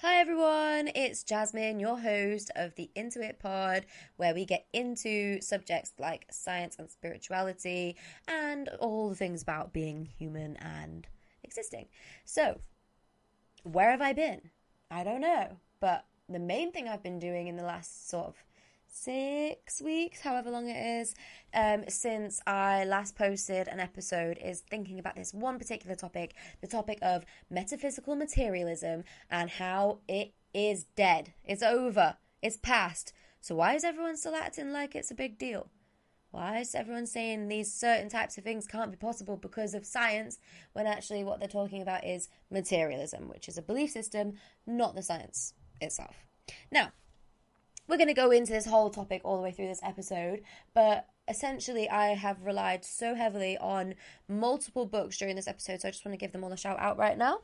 Hi everyone, it's Jasmine, your host of the Intuit pod, where we get into subjects like science and spirituality and all the things about being human and existing. So, where have I been? I don't know, but the main thing I've been doing in the last sort of 6 weeks, however long it is, since I last posted an episode, is thinking about this one particular topic, the topic of metaphysical materialism and how it is dead. It's over. It's past. So why is everyone still acting like it's a big deal? Why is everyone saying these certain types of things can't be possible because of science, when actually what they're talking about is materialism, which is a belief system, not the science itself. Now, we're going to go into this whole topic all the way through this episode, but essentially I have relied so heavily on multiple books during this episode, so I just want to give them all a shout out right now.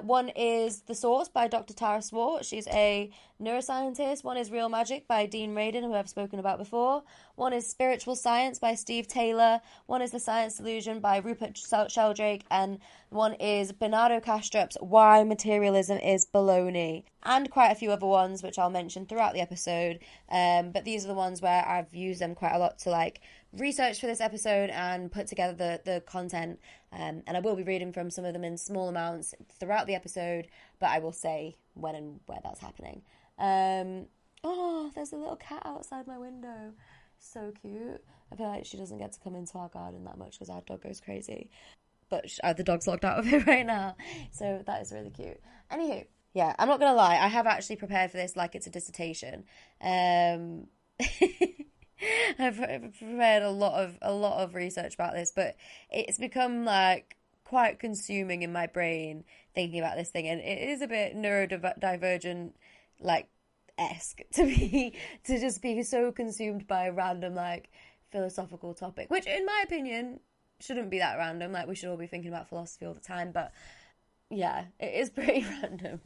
One is The Source by Dr. Tara Swart. She's a neuroscientist. One is Real Magic by Dean Radin, who I've spoken about before. One is Spiritual Science by Steve Taylor. One is The Science Delusion by Rupert Sheldrake. And one is Bernardo Kastrup's Why Materialism is Baloney. And quite a few other ones, which I'll mention throughout the episode. But these are the ones where I've used them quite a lot to research for this episode and put together the content. And I will be reading from some of them in small amounts throughout the episode, but I will say when and where that's happening. There's a little cat outside my window. So cute. I feel like she doesn't get to come into our garden that much because our dog goes crazy. But the dog's locked out of it right now. So that is really cute. Anywho, yeah, I'm not going to lie. I have actually prepared for this like it's a dissertation. I've prepared a lot of research about this, but it's become quite consuming in my brain thinking about this thing, and it is a bit neurodivergent esque to just be so consumed by a random philosophical topic, which in my opinion shouldn't be that random. We should all be thinking about philosophy all the time, but yeah, it is pretty random.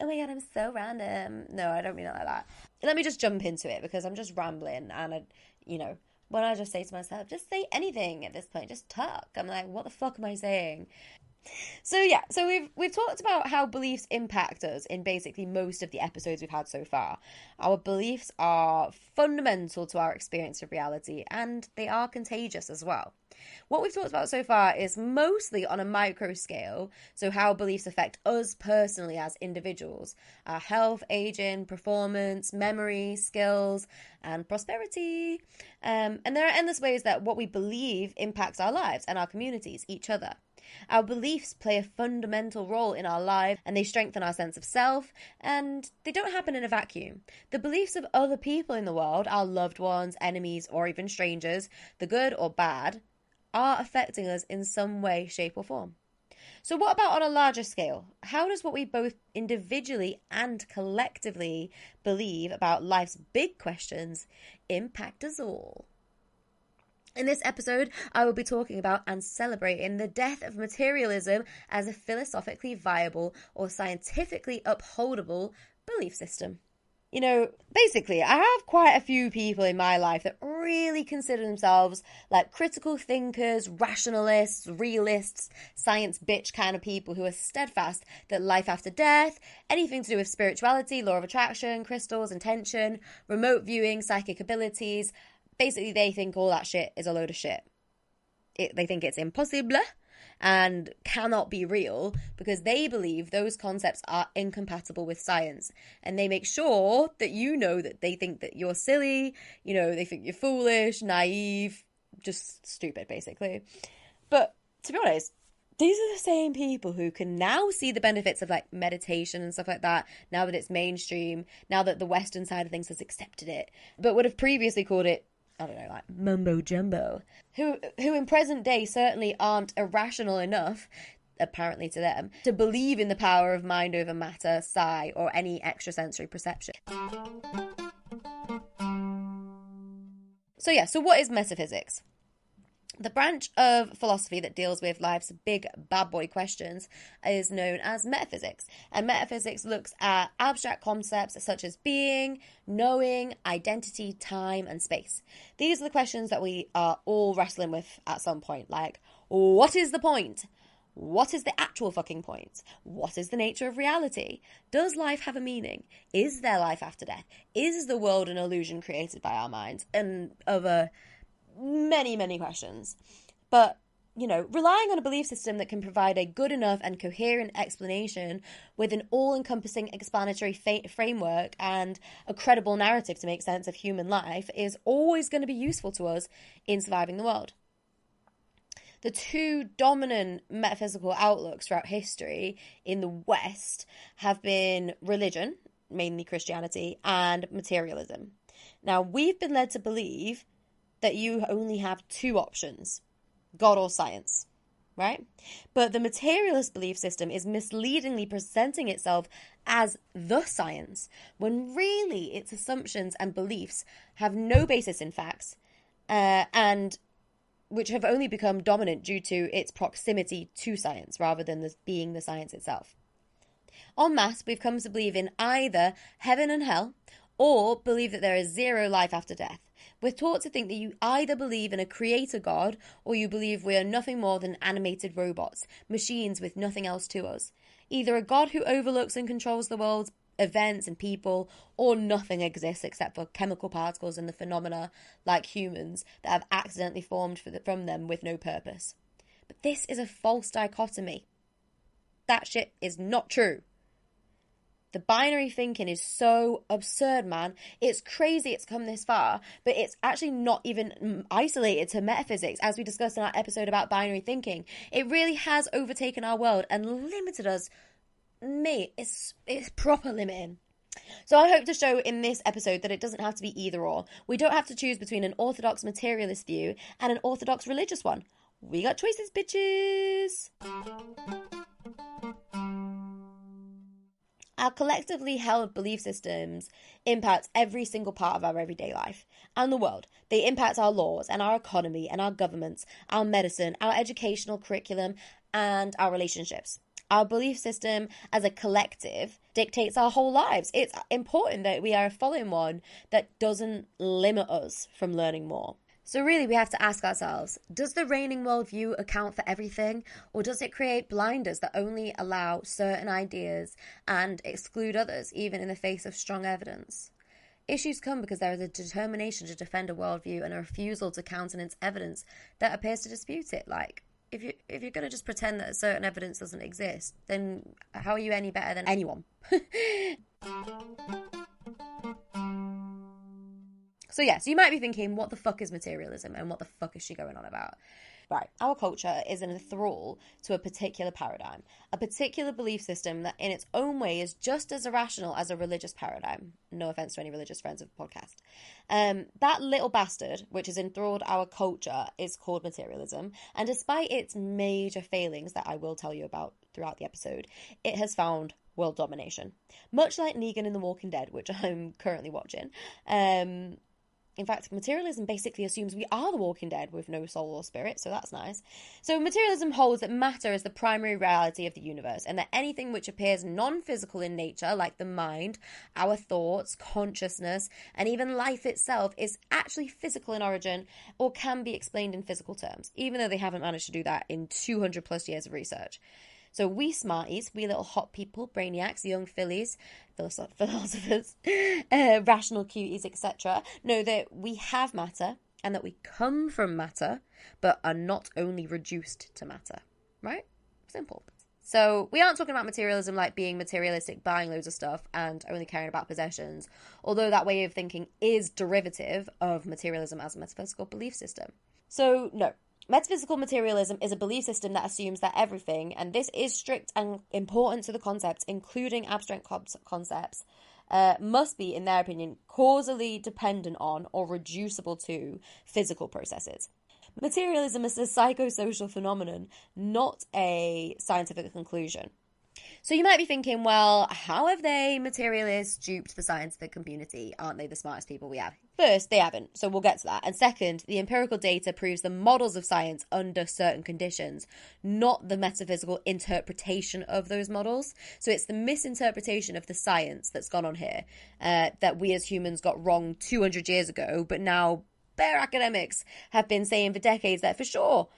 Oh my god, I'm so random. No, I don't mean it like that. Let me just jump into it because I'm just rambling, and when I just say to myself, just say anything at this point, just talk. I'm like, what the fuck am I saying? So we've talked about how beliefs impact us in basically most of the episodes we've had so far. Our beliefs are fundamental to our experience of reality, and they are contagious as well. What we've talked about so far is mostly on a micro scale, so how beliefs affect us personally as individuals, our health, aging, performance, memory, skills, and prosperity. And there are endless ways that what we believe impacts our lives and our communities, each other. Our beliefs play a fundamental role in our lives, and they strengthen our sense of self, and they don't happen in a vacuum. The beliefs of other people in the world, our loved ones, enemies, or even strangers, the good or bad, are affecting us in some way, shape, or form. So what about on a larger scale? How does what we both individually and collectively believe about life's big questions impact us all? In this episode, I will be talking about and celebrating the death of materialism as a philosophically viable or scientifically upholdable belief system. Basically, I have quite a few people in my life that really consider themselves like critical thinkers, rationalists, realists, science bitch kind of people who are steadfast that life after death, anything to do with spirituality, law of attraction, crystals, intention, remote viewing, psychic abilities, basically they think all that shit is a load of shit. They think it's impossible and cannot be real because they believe those concepts are incompatible with science, and they make sure that that they think that you're silly, they think you're foolish, naive, just stupid basically. But to be honest, these are the same people who can now see the benefits of meditation and stuff like that, now that it's mainstream, now that the Western side of things has accepted it, but would have previously called it, I don't know, mumbo jumbo, who in present day certainly aren't irrational enough, apparently to them, to believe in the power of mind over matter, psi, or any extrasensory perception. So what is metaphysics? The branch of philosophy that deals with life's big bad boy questions is known as metaphysics. And metaphysics looks at abstract concepts such as being, knowing, identity, time, and space. These are the questions that we are all wrestling with at some point. Like, what is the point? What is the actual fucking point? What is the nature of reality? Does life have a meaning? Is there life after death? Is the world an illusion created by our minds? And other many, many questions. But, relying on a belief system that can provide a good enough and coherent explanation with an all-encompassing explanatory framework and a credible narrative to make sense of human life is always going to be useful to us in surviving the world. The two dominant metaphysical outlooks throughout history in the West have been religion, mainly Christianity, and materialism. Now, we've been led to believe that you only have two options, God or science, right? But the materialist belief system is misleadingly presenting itself as the science, when really its assumptions and beliefs have no basis in facts, and which have only become dominant due to its proximity to science rather than being the science itself. En masse, we've come to believe in either heaven and hell, or believe that there is zero life after death. We're taught to think that you either believe in a creator God, or you believe we are nothing more than animated robots, machines with nothing else to us. Either a God who overlooks and controls the world's events and people, or nothing exists except for chemical particles and the phenomena, like humans, that have accidentally formed from them with no purpose. But this is a false dichotomy. That shit is not true. The binary thinking is so absurd, man. It's crazy it's come this far, but it's actually not even isolated to metaphysics, as we discussed in our episode about binary thinking. It really has overtaken our world and limited us. Mate, it's proper limiting. So I hope to show in this episode that it doesn't have to be either or. We don't have to choose between an orthodox materialist view and an orthodox religious one. We got choices, bitches! Our collectively held belief systems impact every single part of our everyday life and the world. They impact our laws and our economy and our governments, our medicine, our educational curriculum, and our relationships. Our belief system as a collective dictates our whole lives. It's important that we are following one that doesn't limit us from learning more. So really, we have to ask ourselves, does the reigning worldview account for everything, or does it create blinders that only allow certain ideas and exclude others, even in the face of strong evidence? Issues come because there is a determination to defend a worldview and a refusal to countenance evidence that appears to dispute it. Like, if you're going to just pretend that certain evidence doesn't exist, then how are you any better than anyone? So you might be thinking, what the fuck is materialism and what the fuck is she going on about? Right, our culture is in a thrall to a particular paradigm, a particular belief system that in its own way is just as irrational as a religious paradigm. No offense to any religious friends of the podcast. That little bastard, which has enthralled our culture, is called materialism, and despite its major failings that I will tell you about throughout the episode, it has found world domination. Much like Negan in The Walking Dead, which I'm currently watching. In fact, materialism basically assumes we are the Walking Dead with no soul or spirit, so that's nice. So materialism holds that matter is the primary reality of the universe, and that anything which appears non-physical in nature, like the mind, our thoughts, consciousness, and even life itself, is actually physical in origin or can be explained in physical terms, even though they haven't managed to do that in 200 plus years of research. So we smarties, we little hot people, brainiacs, young fillies, philosophers, rational cuties, etc., know that we have matter and that we come from matter, but are not only reduced to matter. Right? Simple. So we aren't talking about materialism like being materialistic, buying loads of stuff and only caring about possessions, although that way of thinking is derivative of materialism as a metaphysical belief system. So no. Metaphysical materialism is a belief system that assumes that everything, and this is strict and important to the concepts, including abstract concepts, must be, in their opinion, causally dependent on or reducible to physical processes. Materialism is a psychosocial phenomenon, not a scientific conclusion. So you might be thinking, well, how have they, materialists, duped the scientific community? Aren't they the smartest people we have? First, they haven't, so we'll get to that. And second, the empirical data proves the models of science under certain conditions, not the metaphysical interpretation of those models. So it's the misinterpretation of the science that's gone on here, that we as humans got wrong 200 years ago, but now bare academics have been saying for decades that for sure,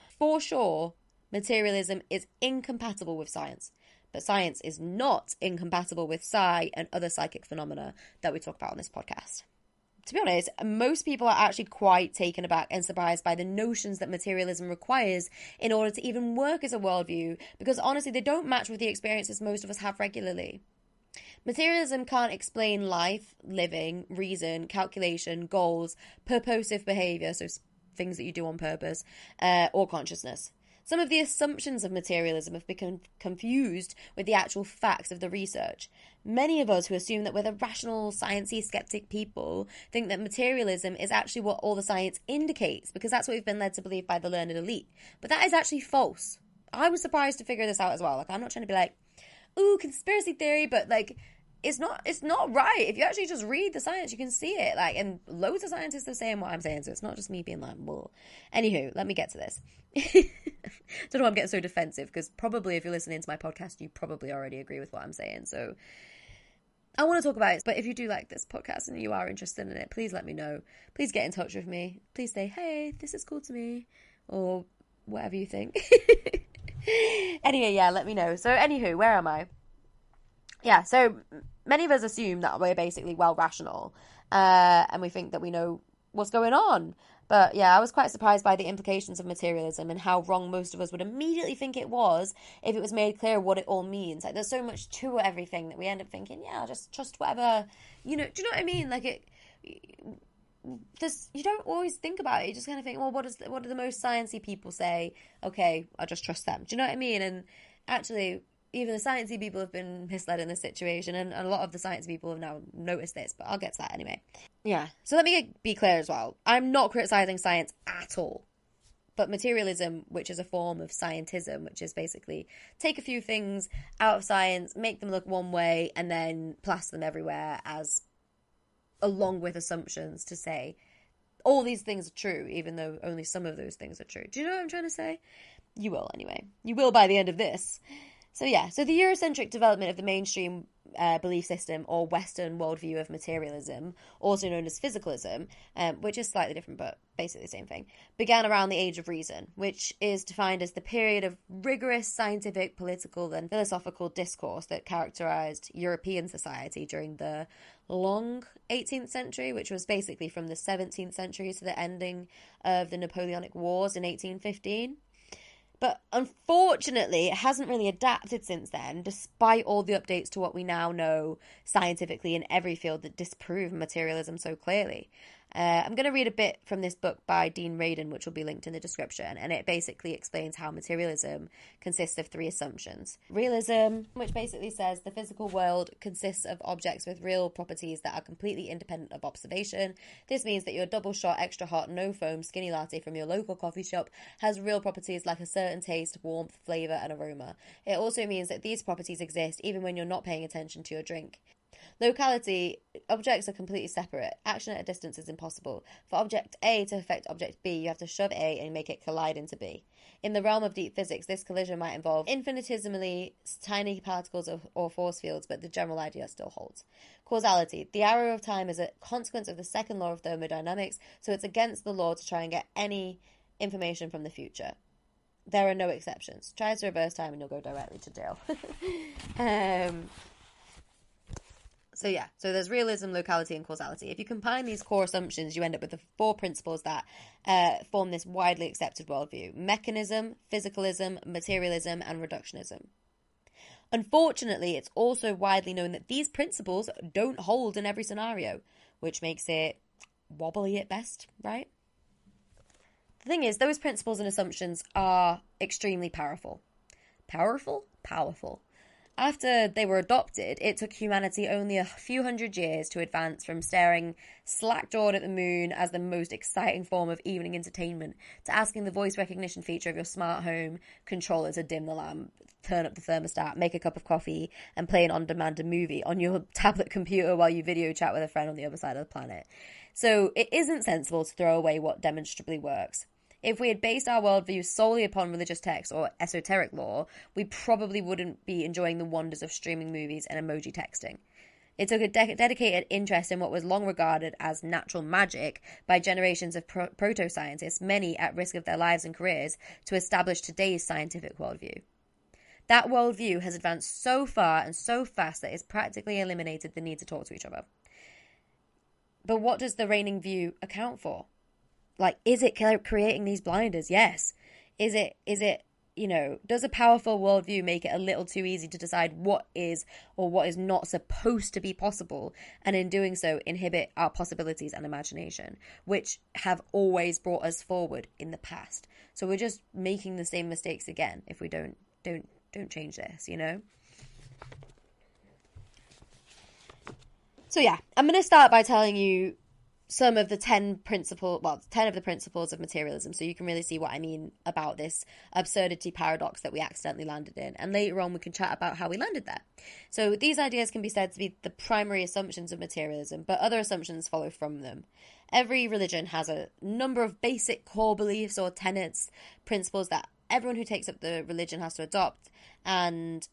Materialism is incompatible with science, but science is not incompatible with psi and other psychic phenomena that we talk about on this podcast. To be honest, most people are actually quite taken aback and surprised by the notions that materialism requires in order to even work as a worldview, because honestly, they don't match with the experiences most of us have regularly. Materialism can't explain life, living, reason, calculation, goals, purposive behaviour, so things that you do on purpose, or consciousness. Some of the assumptions of materialism have become confused with the actual facts of the research. Many of us who assume that we're the rational, sciencey, skeptic people think that materialism is actually what all the science indicates, because that's what we've been led to believe by the learned elite. But that is actually false. I was surprised to figure this out as well. Like, I'm not trying to be like, ooh, conspiracy theory, but like, it's not right. If you actually just read the science, you can see it. Like, and loads of scientists are saying what I'm saying, so it's not just me being like, well. Anywho, let me get to this. Don't know why I'm getting so defensive, because probably if you're listening to my podcast, you probably already agree with what I'm saying. So I want to talk about it. But if you do like this podcast and you are interested in it, please let me know. Please get in touch with me. Please say, hey, this is cool to me, or whatever you think. Anyway, yeah, let me know. So anywho, where am I? Yeah, so many of us assume that we're basically well rational, and we think that we know what's going on. But yeah, I was quite surprised by the implications of materialism and how wrong most of us would immediately think it was if it was made clear what it all means. Like, there's so much to everything that we end up thinking, yeah, I'll just trust whatever, do you know what I mean? Like, you don't always think about it. You just kind of think, well, what do the most sciencey people say? Okay, I'll just trust them. Do you know what I mean? And actually, even the sciencey people have been misled in this situation, and a lot of the science people have now noticed this, but I'll get to that anyway. Yeah, so let me be clear as well. I'm not criticising science at all, but materialism, which is a form of scientism, which is basically take a few things out of science, make them look one way, and then plaster them everywhere along with assumptions to say all these things are true, even though only some of those things are true. Do you know what I'm trying to say? You will anyway. You will by the end of this. So yeah, so the Eurocentric development of the mainstream belief system or Western worldview of materialism, also known as physicalism, which is slightly different but basically the same thing, began around the Age of Reason, which is defined as the period of rigorous scientific, political and philosophical discourse that characterised European society during the long 18th century, which was basically from the 17th century to the ending of the Napoleonic Wars in 1815. But unfortunately, it hasn't really adapted since then, despite all the updates to what we now know scientifically in every field that disprove materialism so clearly. I'm going to read a bit from this book by Dean Radin, which will be linked in the description, and it basically explains how materialism consists of three assumptions. Realism, which basically says the physical world consists of objects with real properties that are completely independent of observation. This means that your double shot, extra hot, no foam, skinny latte from your local coffee shop has real properties like a certain taste, warmth, flavour and aroma. It also means that these properties exist even when you're not paying attention to your drink. Locality, objects are completely separate. Action at a distance is impossible. For object A to affect object B, you have to shove A and make it collide into B. In the realm of deep physics, this collision might involve infinitesimally tiny particles or force fields, but the general idea still holds. Causality, the arrow of time is a consequence of the second law of thermodynamics, so it's against the law to try and get any information from the future. There are no exceptions. Try to reverse time and you'll go directly to jail. So yeah, so there's realism, locality, and causality. If you combine these core assumptions, you end up with the four principles that form this widely accepted worldview: mechanism, physicalism, materialism, and reductionism. Unfortunately, it's also widely known that these principles don't hold in every scenario, which makes it wobbly at best, right? The thing is, those principles and assumptions are extremely powerful. Powerful? Powerful. After they were adopted, it took humanity only a few hundred years to advance from staring slack-jawed at the moon as the most exciting form of evening entertainment to asking the voice recognition feature of your smart home controller to dim the lamp, turn up the thermostat, make a cup of coffee, and play an on-demand movie on your tablet computer while you video chat with a friend on the other side of the planet. So it isn't sensible to throw away what demonstrably works. If we had based our worldview solely upon religious text or esoteric lore, we probably wouldn't be enjoying the wonders of streaming movies and emoji texting. It took a dedicated interest in what was long regarded as natural magic by generations of proto-scientists, many at risk of their lives and careers, to establish today's scientific worldview. That worldview has advanced so far and so fast that it's practically eliminated the need to talk to each other. But what does the reigning view account for? Like, is it creating these blinders? Yes. Is it, does a powerful worldview make it a little too easy to decide what is or what is not supposed to be possible, and in doing so inhibit our possibilities and imagination, which have always brought us forward in the past? So we're just making the same mistakes again if we don't change this, So yeah, I'm going to start by telling you some of the 10 of the principles of materialism, so you can really see what I mean about this absurdity paradox that we accidentally landed in. And later on, we can chat about how we landed there. So these ideas can be said to be the primary assumptions of materialism, but other assumptions follow from them. Every religion has a number of basic core beliefs or tenets, principles that everyone who takes up the religion has to adopt, and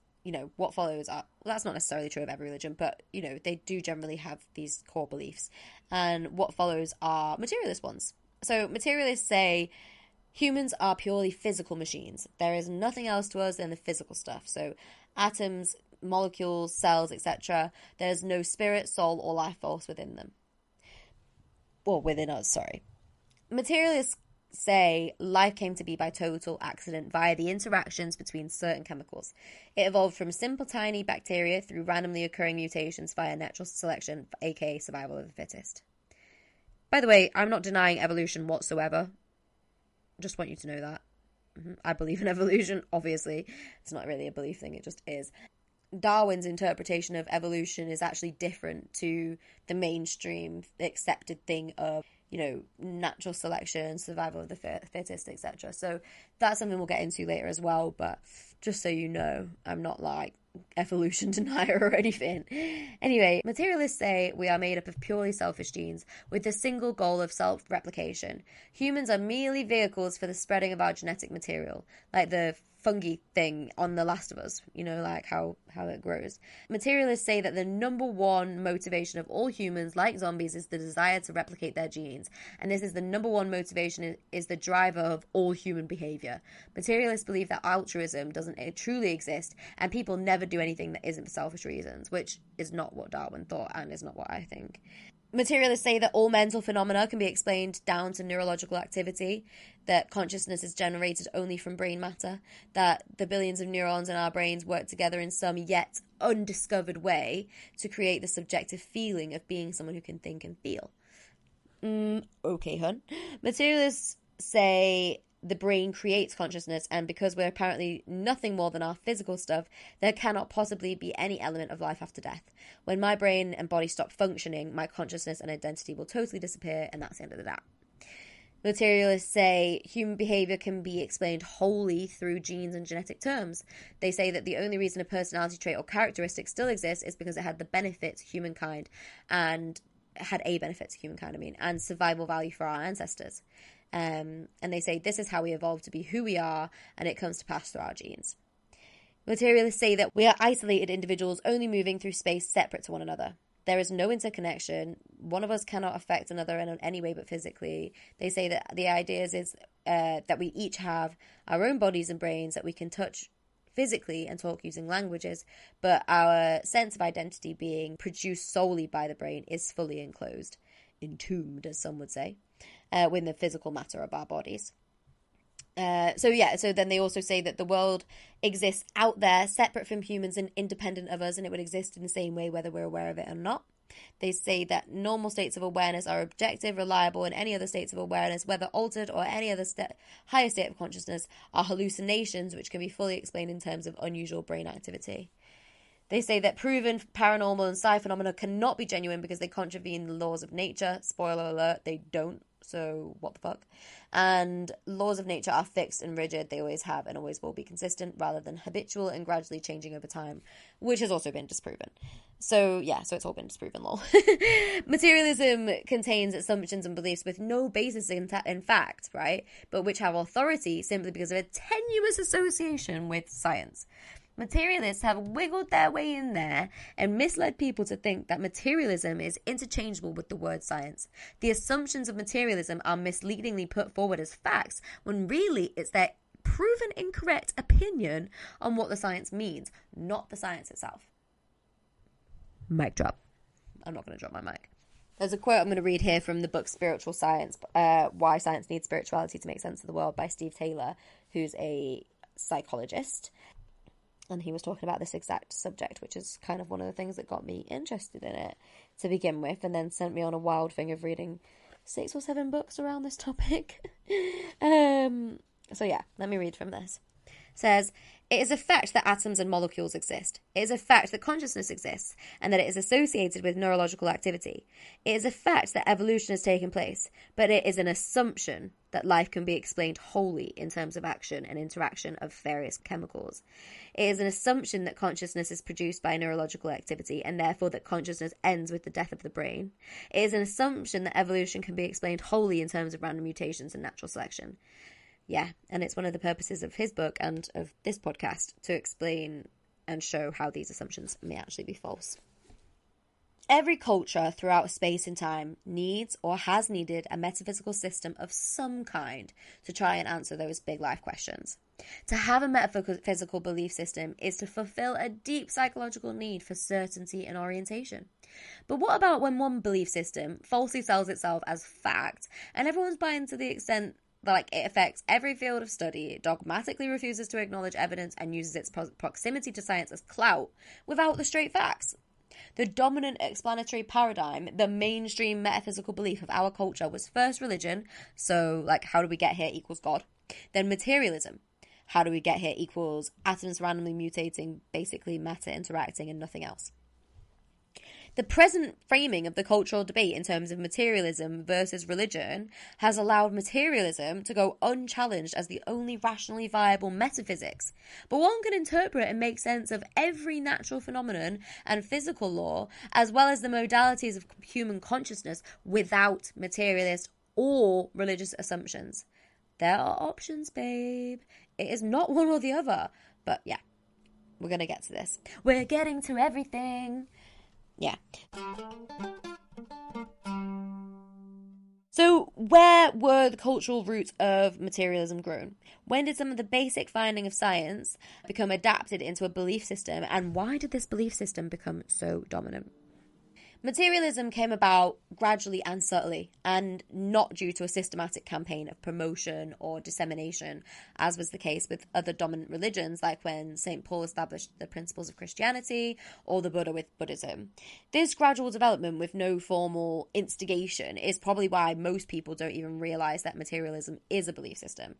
what follows are, well, that's not necessarily true of every religion, but, they do generally have these core beliefs. And what follows are materialist ones. So materialists say humans are purely physical machines. There is nothing else to us than the physical stuff. So atoms, molecules, cells, etc. There's no spirit, soul, or life force within them. Well, within us, sorry. Materialists say life came to be by total accident via the interactions between certain chemicals. It evolved from simple tiny bacteria through randomly occurring mutations via natural selection, aka survival of the fittest. By the way, I'm not denying evolution whatsoever. Just want you to know that. I believe in evolution, obviously. It's not really a belief thing, it just is. Darwin's interpretation of evolution is actually different to the mainstream accepted thing of natural selection, survival of the fittest, etc. So that's something we'll get into later as well, but just so you know, I'm not like evolution denier or anything. Anyway, materialists say we are made up of purely selfish genes with the single goal of self-replication. Humans are merely vehicles for the spreading of our genetic material, like the fungi thing on The Last of Us, like how it grows. Materialists say that the number one motivation of all humans, like zombies, is the desire to replicate their genes. And this is the number one motivation, is the driver of all human behavior. Materialists believe that altruism doesn't truly exist, and people never do anything that isn't for selfish reasons, which is not what Darwin thought and is not what I think. Materialists say that all mental phenomena can be explained down to neurological activity, that consciousness is generated only from brain matter, that the billions of neurons in our brains work together in some yet undiscovered way to create the subjective feeling of being someone who can think and feel. Okay, hun. Materialists say the brain creates consciousness, and because we're apparently nothing more than our physical stuff, there cannot possibly be any element of life after death. When my brain and body stop functioning, my consciousness and identity will totally disappear, and that's the end of that. Materialists say human behavior can be explained wholly through genes and genetic terms. They say that the only reason a personality trait or characteristic still exists is because it had the benefit to humankind, and survival value for our ancestors. And they say this is how we evolved to be who we are, and it comes to pass through our genes. Materialists say that we are isolated individuals only moving through space separate to one another. There is no interconnection. One of us cannot affect another in any way but physically. They say that the idea is that we each have our own bodies and brains that we can touch physically and talk using languages, but our sense of identity being produced solely by the brain is fully enclosed, entombed, as some would say, with the physical matter of our bodies. So then they also say that the world exists out there, separate from humans and independent of us, and it would exist in the same way whether we're aware of it or not. They say that normal states of awareness are objective, reliable, and any other states of awareness, whether altered or any other higher state of consciousness, are hallucinations which can be fully explained in terms of unusual brain activity. They say that proven paranormal and psi phenomena cannot be genuine because they contravene the laws of nature. Spoiler alert, they don't. So what the fuck? And laws of nature are fixed and rigid. They always have and always will be consistent, rather than habitual and gradually changing over time, which has also been disproven. So it's all been disproven, lol. Materialism contains assumptions and beliefs with no basis in fact, right? But which have authority simply because of a tenuous association with science. Materialists have wiggled their way in there and misled people to think that materialism is interchangeable with the word science. The assumptions of materialism are misleadingly put forward as facts when really it's their proven incorrect opinion on what the science means, not the science itself. Mic drop. I'm not going to drop my mic. There's a quote I'm going to read here from the book Spiritual Science, Why Science Needs Spirituality to Make Sense of the World by Steve Taylor, who's a psychologist. And he was talking about this exact subject, which is kind of one of the things that got me interested in it to begin with, and then sent me on a wild thing of reading 6 or 7 books around this topic. So yeah, let me read from this. It says, it is a fact that atoms and molecules exist. It is a fact that consciousness exists and that it is associated with neurological activity. It is a fact that evolution has taken place, but it is an assumption that life can be explained wholly in terms of action and interaction of various chemicals. It is an assumption that consciousness is produced by neurological activity and therefore that consciousness ends with the death of the brain. It is an assumption that evolution can be explained wholly in terms of random mutations and natural selection. Yeah, and it's one of the purposes of his book and of this podcast to explain and show how these assumptions may actually be false. Every culture throughout space and time needs or has needed a metaphysical system of some kind to try and answer those big life questions. To have a metaphysical belief system is to fulfill a deep psychological need for certainty and orientation. But what about when one belief system falsely sells itself as fact and everyone's buying to the extent that it affects every field of study, it dogmatically refuses to acknowledge evidence and uses its proximity to science as clout without the straight facts? The dominant explanatory paradigm, the mainstream metaphysical belief of our culture was first religion, so how do we get here equals God, then materialism, how do we get here equals atoms randomly mutating, basically matter interacting and nothing else. The present framing of the cultural debate in terms of materialism versus religion has allowed materialism to go unchallenged as the only rationally viable metaphysics. But one can interpret and make sense of every natural phenomenon and physical law, as well as the modalities of human consciousness, without materialist or religious assumptions. There are options, babe. It is not one or the other. But yeah, we're going to get to this. We're getting to everything. Yeah. So where were the cultural roots of materialism grown? When did some of the basic finding of science become adapted into a belief system, and why did this belief system become so dominant? Materialism came about gradually and subtly, and not due to a systematic campaign of promotion or dissemination, as was the case with other dominant religions, like when St. Paul established the principles of Christianity or the Buddha with Buddhism. This gradual development with no formal instigation is probably why most people don't even realize that materialism is a belief system.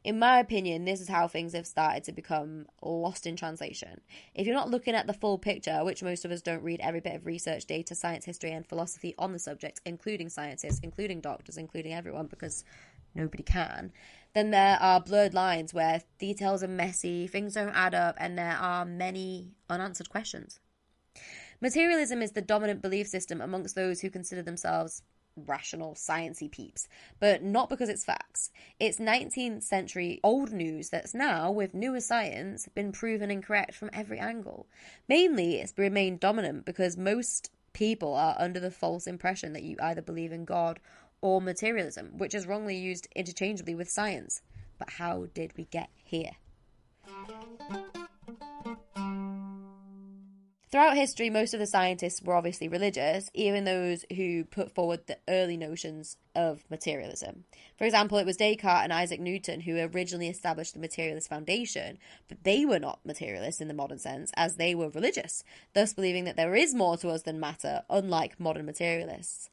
In my opinion, this is how things have started to become lost in translation. If you're not looking at the full picture, which most of us don't read every bit of research, data, science, history, and philosophy on the subject, including scientists, including doctors, including everyone, because nobody can, then there are blurred lines where details are messy, things don't add up, and there are many unanswered questions. Materialism is the dominant belief system amongst those who consider themselves rational, sciencey peeps, but not because it's facts. It's 19th century old news that's now, with newer science, been proven incorrect from every angle. Mainly, it's remained dominant because most people are under the false impression that you either believe in God or materialism, which is wrongly used interchangeably with science. But how did we get here? Throughout history, most of the scientists were obviously religious, even those who put forward the early notions of materialism. For example, it was Descartes and Isaac Newton who originally established the materialist foundation, but they were not materialists in the modern sense, as they were religious, thus believing that there is more to us than matter, unlike modern materialists.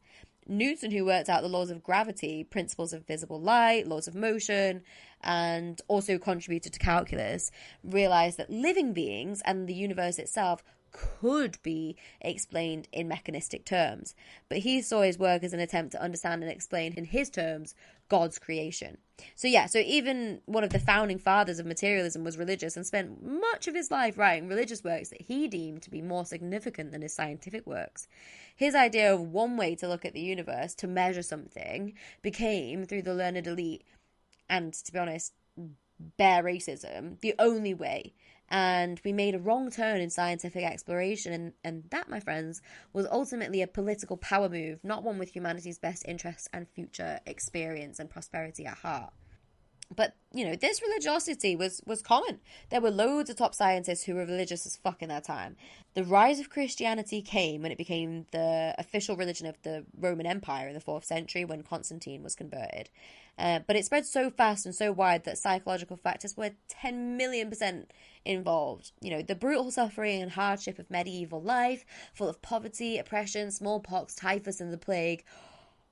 Newton, who worked out the laws of gravity, principles of visible light, laws of motion, and also contributed to calculus, realized that living beings and the universe itself could be explained in mechanistic terms, but he saw his work as an attempt to understand and explain in his terms God's creation. So even one of the founding fathers of materialism was religious and spent much of his life writing religious works that he deemed to be more significant than his scientific works. His idea of one way to look at the universe, to measure something, became, through the learned elite, and to be honest, bare racism, the only way. And we made a wrong turn in scientific exploration, and that, my friends, was ultimately a political power move, not one with humanity's best interests and future experience and prosperity at heart. But, this religiosity was common. There were loads of top scientists who were religious as fuck in their time. The rise of Christianity came when it became the official religion of the Roman Empire in the 4th century when Constantine was converted. But it spread so fast and so wide that psychological factors were 10 million% involved. The brutal suffering and hardship of medieval life, full of poverty, oppression, smallpox, typhus, and the plague.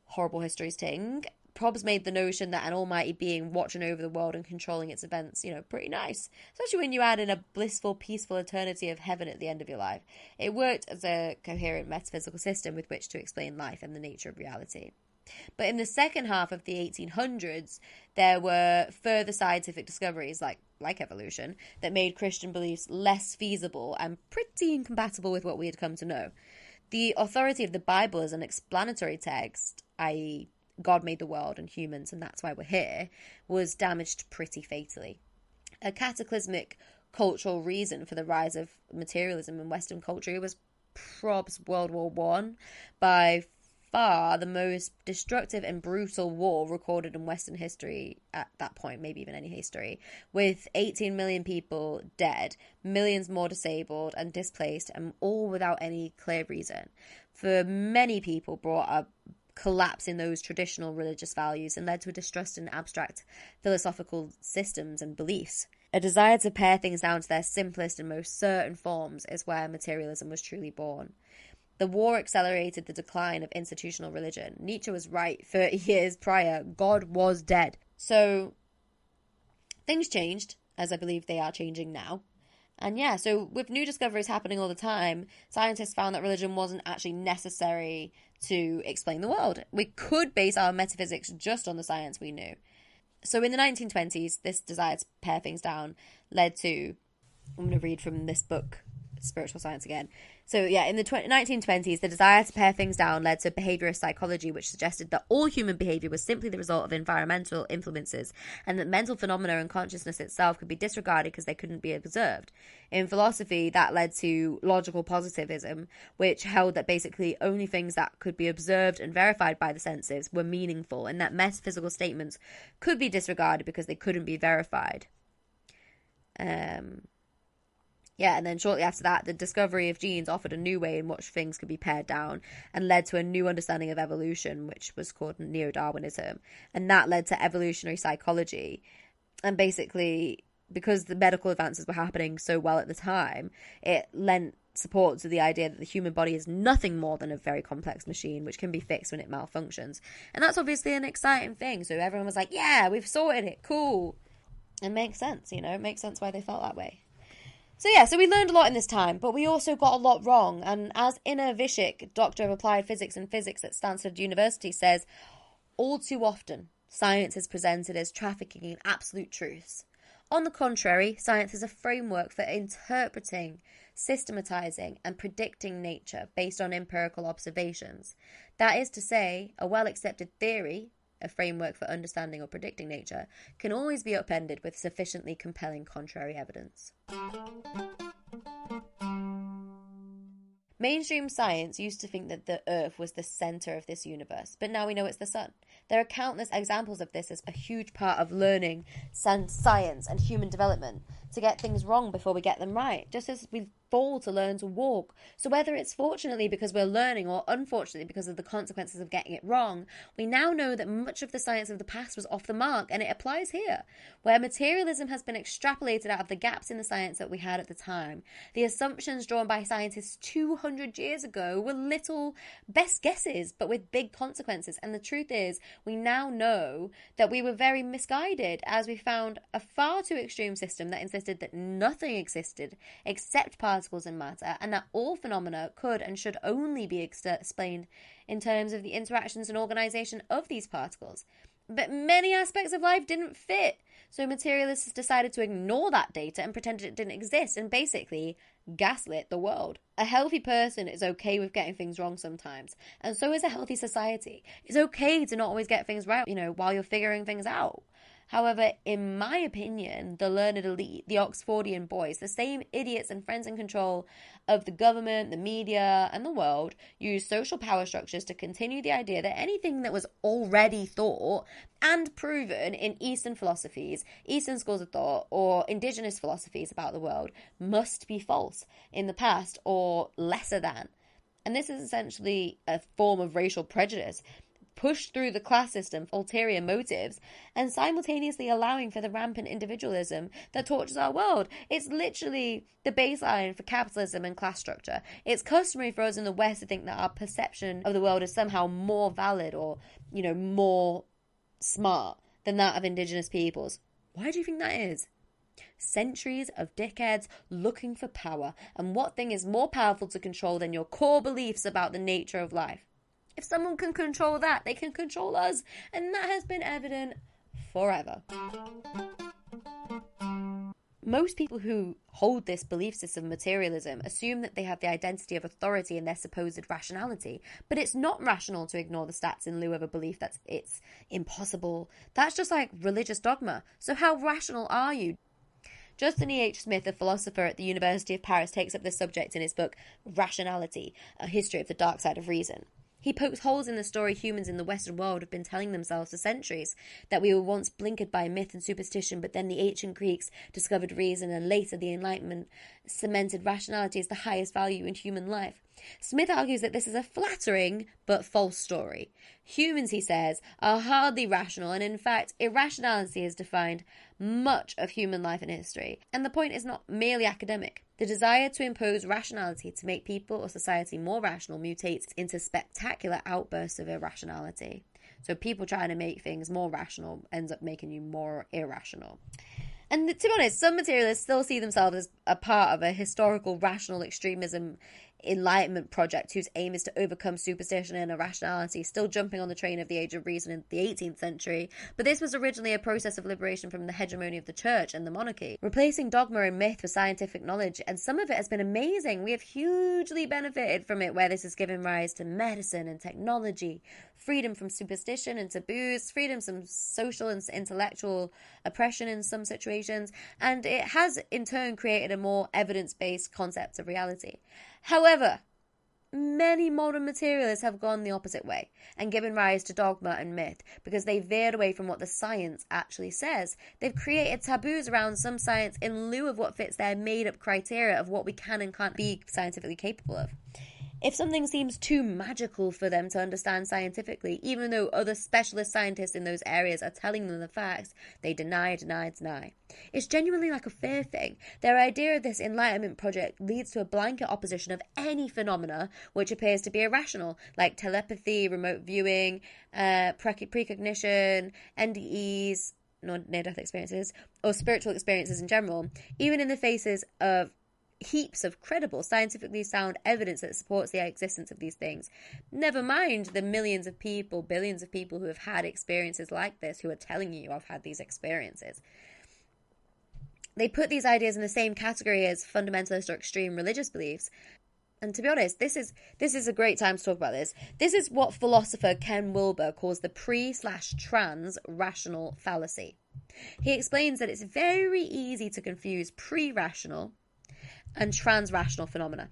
Horrible histories ting. Probs made the notion that an almighty being watching over the world and controlling its events, pretty nice. Especially when you add in a blissful, peaceful eternity of heaven at the end of your life. It worked as a coherent metaphysical system with which to explain life and the nature of reality. But in the second half of the 1800s, there were further scientific discoveries, like evolution, that made Christian beliefs less feasible and pretty incompatible with what we had come to know. The authority of the Bible as an explanatory text, i.e., God made the world and humans, and that's why we're here, was damaged pretty fatally. A cataclysmic cultural reason for the rise of materialism in Western culture was probs World War One, by far the most destructive and brutal war recorded in Western history at that point, maybe even any history, with 18 million people dead, millions more disabled and displaced, and all without any clear reason. For many people, brought a collapse in those traditional religious values and led to a distrust in abstract philosophical systems and beliefs. A desire to pare things down to their simplest and most certain forms is where materialism was truly born. The war accelerated the decline of institutional religion. Nietzsche was right 30 years prior. God was dead. So things changed, as I believe they are changing now. And so with new discoveries happening all the time, scientists found that religion wasn't actually necessary to explain the world. We could base our metaphysics just on the science we knew. So in the 1920s, this desire to pare things down led to, I'm going to read from this book, Spiritual Science again. So in the 1920s, the desire to pare things down led to behaviorist psychology, which suggested that all human behavior was simply the result of environmental influences, and that mental phenomena and consciousness itself could be disregarded because they couldn't be observed. In philosophy, that led to logical positivism, which held that basically only things that could be observed and verified by the senses were meaningful, and that metaphysical statements could be disregarded because they couldn't be verified. And then shortly after that, the discovery of genes offered a new way in which things could be pared down and led to a new understanding of evolution, which was called neo-Darwinism. And that led to evolutionary psychology. And basically, because the medical advances were happening so well at the time, it lent support to the idea that the human body is nothing more than a very complex machine which can be fixed when it malfunctions. And that's obviously an exciting thing. So everyone was like, yeah, we've sorted it, cool. It makes sense, it makes sense why they felt that way. So we learned a lot in this time, but we also got a lot wrong. And as Ina Vishik, Doctor of Applied Physics and Physics at Stanford University, says, all too often, science is presented as trafficking in absolute truths. On the contrary, science is a framework for interpreting, systematizing, and predicting nature based on empirical observations. That is to say, a well-accepted theory, a framework for understanding or predicting nature, can always be upended with sufficiently compelling contrary evidence. Mainstream science used to think that the Earth was the centre of this universe, but now we know it's the sun. There are countless examples of this as a huge part of learning science and human development, to get things wrong before we get them right, just as we fall to learn to walk. So whether it's fortunately because we're learning or unfortunately because of the consequences of getting it wrong, we now know that much of the science of the past was off the mark, and it applies here. Where materialism has been extrapolated out of the gaps in the science that we had at the time, the assumptions drawn by scientists 200 years ago were little best guesses, but with big consequences. And the truth is, we now know that we were very misguided, as we found a far too extreme system that insisted that nothing existed except particles and matter, and that all phenomena could and should only be explained in terms of the interactions and organization of these particles. But many aspects of life didn't fit, so materialists decided to ignore that data and pretend it didn't exist, and basically gaslit the world. A healthy person is okay with getting things wrong sometimes, and so is a healthy society. It's okay to not always get things right, while you're figuring things out. However, in my opinion, the learned elite, the Oxfordian boys, the same idiots and friends in control of the government, the media, and the world, use social power structures to continue the idea that anything that was already thought and proven in Eastern philosophies, Eastern schools of thought, or indigenous philosophies about the world must be false in the past or lesser than. And this is essentially a form of racial prejudice pushed through the class system for ulterior motives and simultaneously allowing for the rampant individualism that tortures our world. It's literally the baseline for capitalism and class structure. It's customary for us in the West to think that our perception of the world is somehow more valid or, more smart than that of indigenous peoples. Why do you think that is? Centuries of dickheads looking for power. And what thing is more powerful to control than your core beliefs about the nature of life? If someone can control that, they can control us. And that has been evident forever. Most people who hold this belief system of materialism assume that they have the identity of authority in their supposed rationality. But it's not rational to ignore the stats in lieu of a belief that it's impossible. That's just like religious dogma. So how rational are you? Justin E. H. Smith, a philosopher at the University of Paris, takes up this subject in his book Rationality, A History of the Dark Side of Reason. He pokes holes in the story humans in the Western world have been telling themselves for centuries, that we were once blinkered by myth and superstition, but then the ancient Greeks discovered reason, and later the Enlightenment cemented rationality as the highest value in human life. Smith argues that this is a flattering but false story. Humans, he says, are hardly rational, and in fact, irrationality has defined much of human life and history. And the point is not merely academic. The desire to impose rationality to make people or society more rational mutates into spectacular outbursts of irrationality. So people trying to make things more rational ends up making you more irrational. And to be honest, some materialists still see themselves as a part of a historical rational extremism enlightenment project whose aim is to overcome superstition and irrationality, still jumping on the train of the age of reason in the 18th century. But this was originally a process of liberation from the hegemony of the church and the monarchy, replacing dogma and myth with scientific knowledge, and some of it has been amazing. We have hugely benefited from it, where this has given rise to medicine and technology, freedom from superstition and taboos, freedom from social and intellectual oppression in some situations, and it has in turn created a more evidence-based concept of reality. However, many modern materialists have gone the opposite way and given rise to dogma and myth because they veered away from what the science actually says. They've created taboos around some science in lieu of what fits their made-up criteria of what we can and can't be scientifically capable of. If something seems too magical for them to understand scientifically, even though other specialist scientists in those areas are telling them the facts, they deny. It's genuinely like a fear thing. Their idea of this enlightenment project leads to a blanket opposition of any phenomena which appears to be irrational, like telepathy, remote viewing, precognition, NDEs, near-death experiences, or spiritual experiences in general, even in the faces of heaps of credible, scientifically sound evidence that supports the existence of these things. Never mind the millions of people, billions of people who have had experiences like this, who are telling you I've had these experiences. They put these ideas in the same category as fundamentalist or extreme religious beliefs. And to be honest, this is a great time to talk about this. This is what philosopher Ken Wilber calls the pre/trans rational fallacy. He explains that it's very easy to confuse pre-rational and trans-rational phenomena.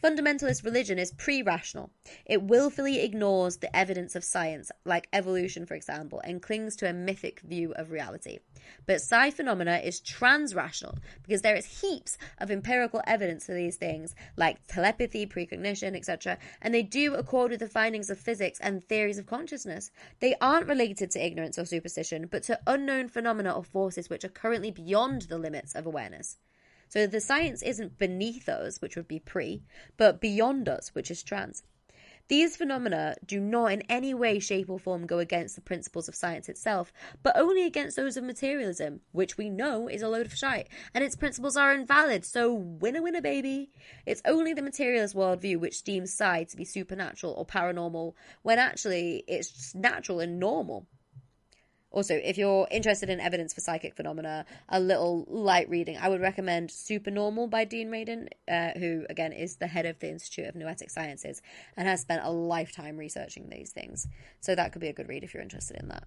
Fundamentalist religion is pre-rational. It willfully ignores the evidence of science, like evolution, for example, and clings to a mythic view of reality. But psi phenomena is trans-rational, because there is heaps of empirical evidence for these things, like telepathy, precognition, etc., and they do accord with the findings of physics and theories of consciousness. They aren't related to ignorance or superstition, but to unknown phenomena or forces which are currently beyond the limits of awareness. So the science isn't beneath us, which would be pre, but beyond us, which is trans. These phenomena do not in any way, shape or form go against the principles of science itself, but only against those of materialism, which we know is a load of shite, and its principles are invalid, so winner winner baby. It's only the materialist worldview which deems psi to be supernatural or paranormal, when actually it's just natural and normal. Also, if you're interested in evidence for psychic phenomena, a little light reading, I would recommend Supernormal by Dean Radin, who, again, is the head of the Institute of Noetic Sciences and has spent a lifetime researching these things. So that could be a good read if you're interested in that.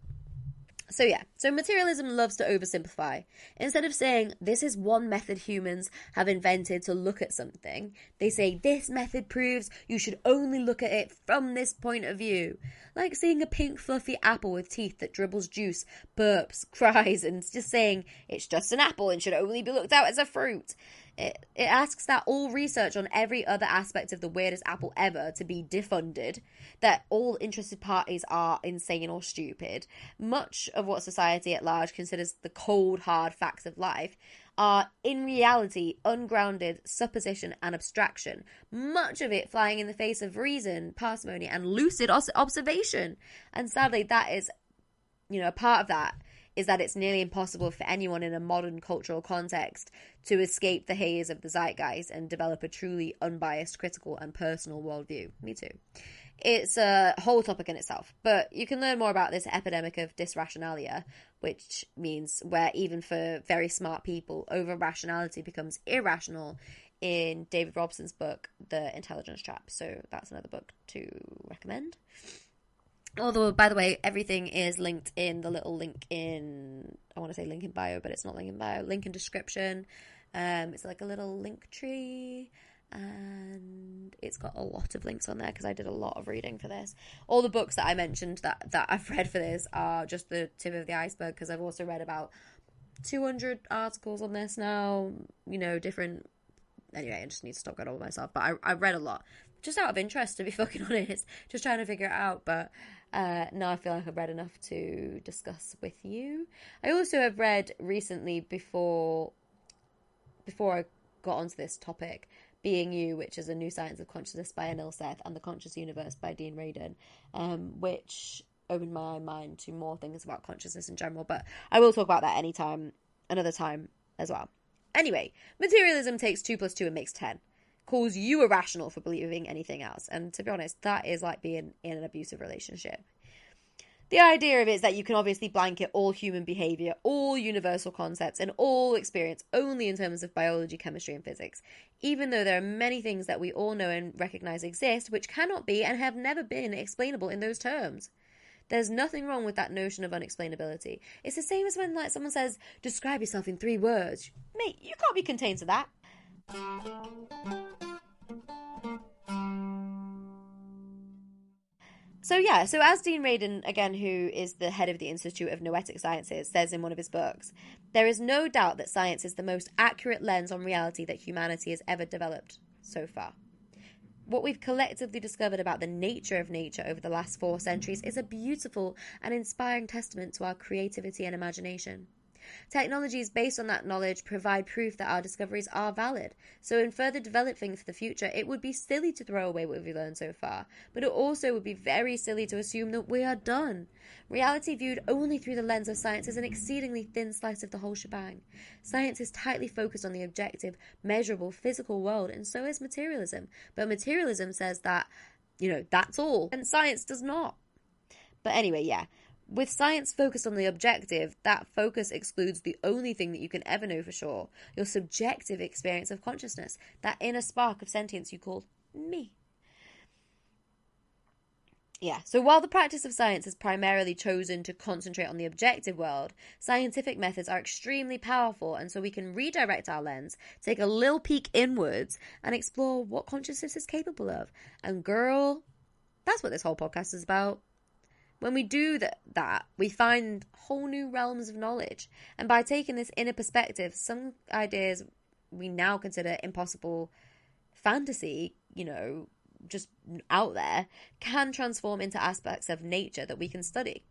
So yeah, so materialism loves to oversimplify. Instead of saying, this is one method humans have invented to look at something, they say, this method proves you should only look at it from this point of view. Like seeing a pink fluffy apple with teeth that dribbles juice, burps, cries, and just saying, it's just an apple and should only be looked at as a fruit. It asks that all research on every other aspect of the weirdest apple ever to be defunded, that all interested parties are insane or stupid. Much of what society at large considers the cold, hard facts of life are, in reality, ungrounded supposition and abstraction, much of it flying in the face of reason, parsimony, and lucid observation. And sadly, that is, a part of that is that it's nearly impossible for anyone in a modern cultural context to escape the haze of the zeitgeist and develop a truly unbiased, critical, and personal worldview. Me too. It's a whole topic in itself, but you can learn more about this epidemic of dysrationalia, which means where even for very smart people, over-rationality becomes irrational, in David Robson's book, The Intelligence Trap. So that's another book to recommend. Although, by the way, everything is linked in the little link in, I want to say link in bio, but it's not link in bio, link in description. It's like a little link tree, and it's got a lot of links on there because I did a lot of reading for this. All the books that I mentioned that I've read for this are just the tip of the iceberg, because I've also read about 200 articles on this now, different. Anyway, I just need to stop going over myself, but I read a lot. Just out of interest, to be fucking honest. Just trying to figure it out, but now I feel like I've read enough to discuss with you. I also have read recently, before I got onto this topic, Being You, which is a new science of consciousness by Anil Seth, and The Conscious Universe by Dean Radin, which opened my mind to more things about consciousness in general, but I will talk about that another time as well. Anyway, materialism takes 2 + 2 and makes 10. Calls you irrational for believing anything else. And to be honest, that is like being in an abusive relationship. The idea of it is that you can obviously blanket all human behavior, all universal concepts, and all experience only in terms of biology, chemistry, and physics, even though there are many things that we all know and recognize exist which cannot be and have never been explainable in those terms. There's nothing wrong with that notion of unexplainability. It's the same as when someone says, describe yourself in 3 words. Mate, you can't be contained to that. So as Dean Radin, again, who is the head of the Institute of Noetic Sciences, says in one of his books, there is no doubt that science is the most accurate lens on reality that humanity has ever developed so far. What we've collectively discovered about the nature of nature over the last 4 centuries is a beautiful and inspiring testament to our creativity and imagination. Technologies based on that knowledge provide proof that our discoveries are valid. So in further developing for the future, it would be silly to throw away what we've learned so far, but it also would be very silly to assume that we are done. Reality viewed only through the lens of science is an exceedingly thin slice of the whole shebang. Science is tightly focused on the objective, measurable, physical world, and so is materialism. But materialism says that, that's all, and science does not. But anyway, yeah. With science focused on the objective, that focus excludes the only thing that you can ever know for sure, your subjective experience of consciousness, that inner spark of sentience you call me. Yeah, so while the practice of science has primarily chosen to concentrate on the objective world, scientific methods are extremely powerful, and so we can redirect our lens, take a little peek inwards, and explore what consciousness is capable of. And girl, that's what this whole podcast is about. When we do that, we find whole new realms of knowledge. And by taking this inner perspective, some ideas we now consider impossible fantasy, just out there, can transform into aspects of nature that we can study.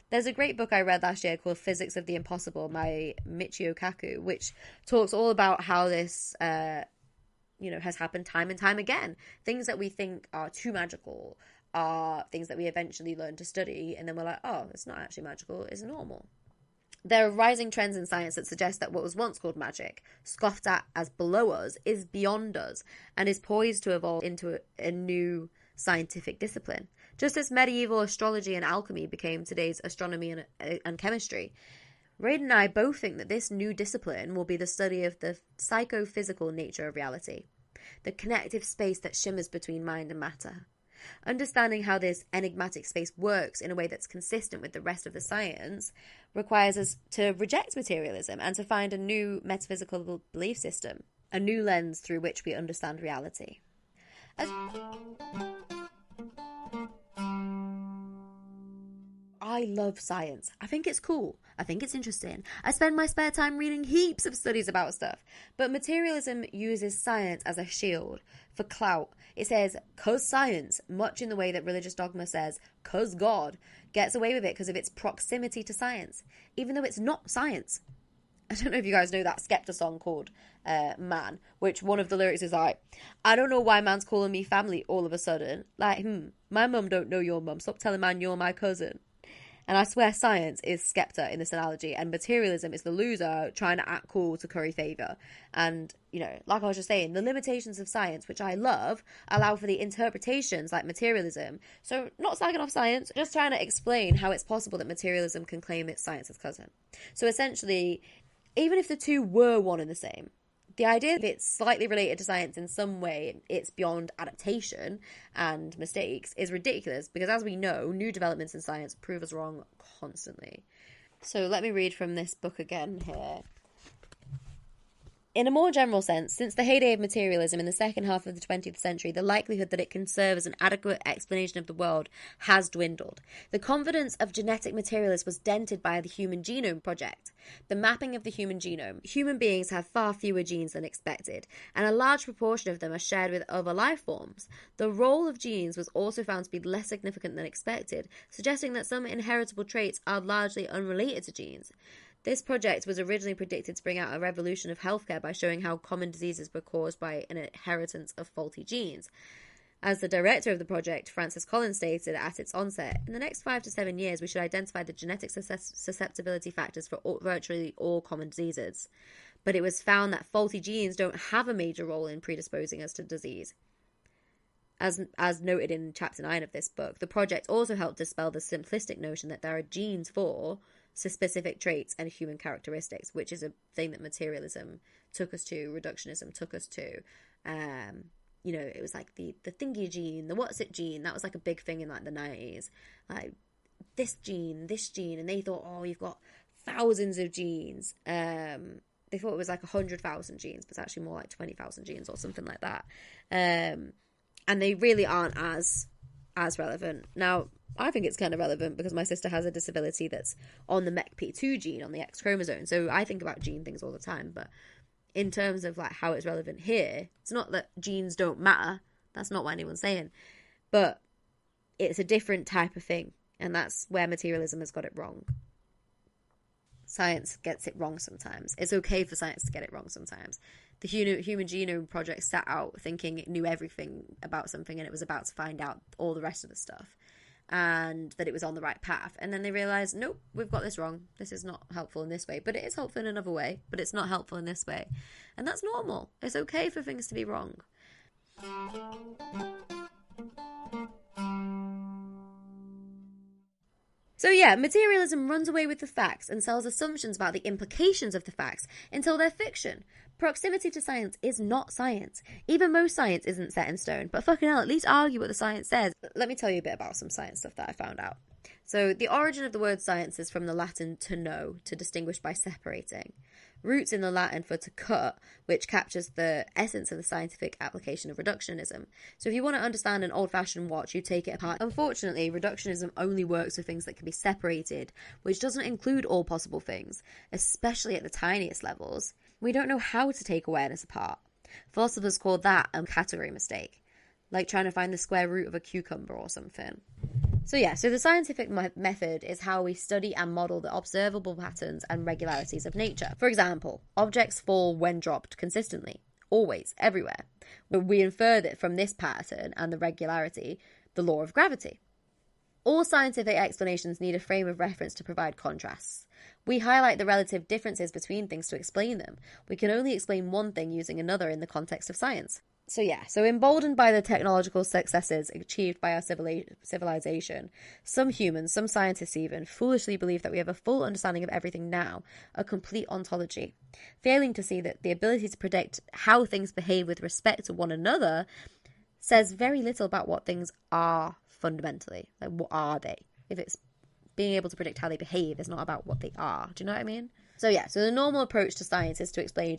There's a great book I read last year called Physics of the Impossible by Michio Kaku, which talks all about how this, has happened time and time again. Things that we think are too magical are things that we eventually learn to study, and then we're like, oh, it's not actually magical, it's normal. There are rising trends in science that suggest that what was once called magic, scoffed at as below us, is beyond us, and is poised to evolve into a new scientific discipline. Just as medieval astrology and alchemy became today's astronomy and chemistry, Radin and I both think that this new discipline will be the study of the psychophysical nature of reality, the connective space that shimmers between mind and matter. Understanding how this enigmatic space works in a way that's consistent with the rest of the science requires us to reject materialism and to find a new metaphysical belief system, a new lens through which we understand reality. I love science. I think it's cool. I think it's interesting. I spend my spare time reading heaps of studies about stuff. But materialism uses science as a shield for clout. It says, 'cause science, much in the way that religious dogma says, 'cause God, gets away with it because of its proximity to science, even though it's not science. I don't know if you guys know that Skepta song called Man, which one of the lyrics is like, I don't know why man's calling me family all of a sudden. Like, my mum don't know your mum. Stop telling man you're my cousin. And I swear science is Skepta in this analogy, and materialism is the loser trying to act cool to curry favour. And, you know, like I was just saying, the limitations of science, which I love, allow for the interpretations like materialism. So, not slagging off science, just trying to explain how it's possible that materialism can claim it's science's cousin. So essentially, even if the two were one and the same, the idea that it's slightly related to science in some way, it's beyond adaptation and mistakes, is ridiculous because, as we know, new developments in science prove us wrong constantly. So let me read from this book again here. In a more general sense, since the heyday of materialism in the second half of the 20th century, the likelihood that it can serve as an adequate explanation of the world has dwindled. The confidence of genetic materialists was dented by the Human Genome Project, the mapping of the human genome. Human beings have far fewer genes than expected, and a large proportion of them are shared with other life forms. The role of genes was also found to be less significant than expected, suggesting that some inheritable traits are largely unrelated to genes. This project was originally predicted to bring out a revolution of healthcare by showing how common diseases were caused by an inheritance of faulty genes. As the director of the project, Francis Collins, stated at its onset, in the next 5 to 7 years, we should identify the genetic susceptibility factors for virtually all common diseases. But it was found that faulty genes don't have a major role in predisposing us to disease. As noted in chapter 9 of this book, the project also helped dispel the simplistic notion that there are genes for specific traits and human characteristics, which is a thing that materialism took us to, reductionism took us to. It was like the thingy gene, the what's it gene, that was like a big thing in like the 90s. Like this gene, and they thought, oh, you've got thousands of genes. They thought it was like 100,000 genes, but it's actually more like 20,000 genes or something like that. And they really aren't as relevant. Now, I think it's kind of relevant because my sister has a disability that's on the MECP2 gene, on the X chromosome. So I think about gene things all the time. But in terms of like how it's relevant here, it's not that genes don't matter. That's not what anyone's saying. But it's a different type of thing. And that's where materialism has got it wrong. Science gets it wrong sometimes. It's okay for science to get it wrong sometimes. The Human Genome Project set out thinking it knew everything about something and it was about to find out all the rest of the stuff and that it was on the right path. And then they realised, nope, we've got this wrong. This is not helpful in this way, but it is helpful in another way, but it's not helpful in this way. And that's normal. It's okay for things to be wrong. So yeah, materialism runs away with the facts and sells assumptions about the implications of the facts until they're fiction. Proximity to science is not science. Even most science isn't set in stone, but fucking hell, at least argue what the science says. Let me tell you a bit about some science stuff that I found out. So the origin of the word science is from the Latin to know, to distinguish by separating. Roots in the Latin for to cut, which captures the essence of the scientific application of reductionism. So if you want to understand an old-fashioned watch, you take it apart. Unfortunately, reductionism only works with things that can be separated, which doesn't include all possible things, especially at the tiniest levels. We don't know how to take awareness apart. Philosophers call that a category mistake, like trying to find the square root of a cucumber or something. So the scientific method is how we study and model the observable patterns and regularities of nature. For example, objects fall when dropped consistently, always, everywhere. We infer that from this pattern and the regularity, the law of gravity. All scientific explanations need a frame of reference to provide contrasts. We highlight the relative differences between things to explain them. We can only explain one thing using another in the context of science. So emboldened by the technological successes achieved by our civilization, some humans, some scientists even, foolishly believe that we have a full understanding of everything now, a complete ontology, failing to see that the ability to predict how things behave with respect to one another says very little about what things are fundamentally. Like, what are they? If it's being able to predict how they behave, it's not about what they are. Do you know what I mean? So yeah, so the normal approach to science is to explain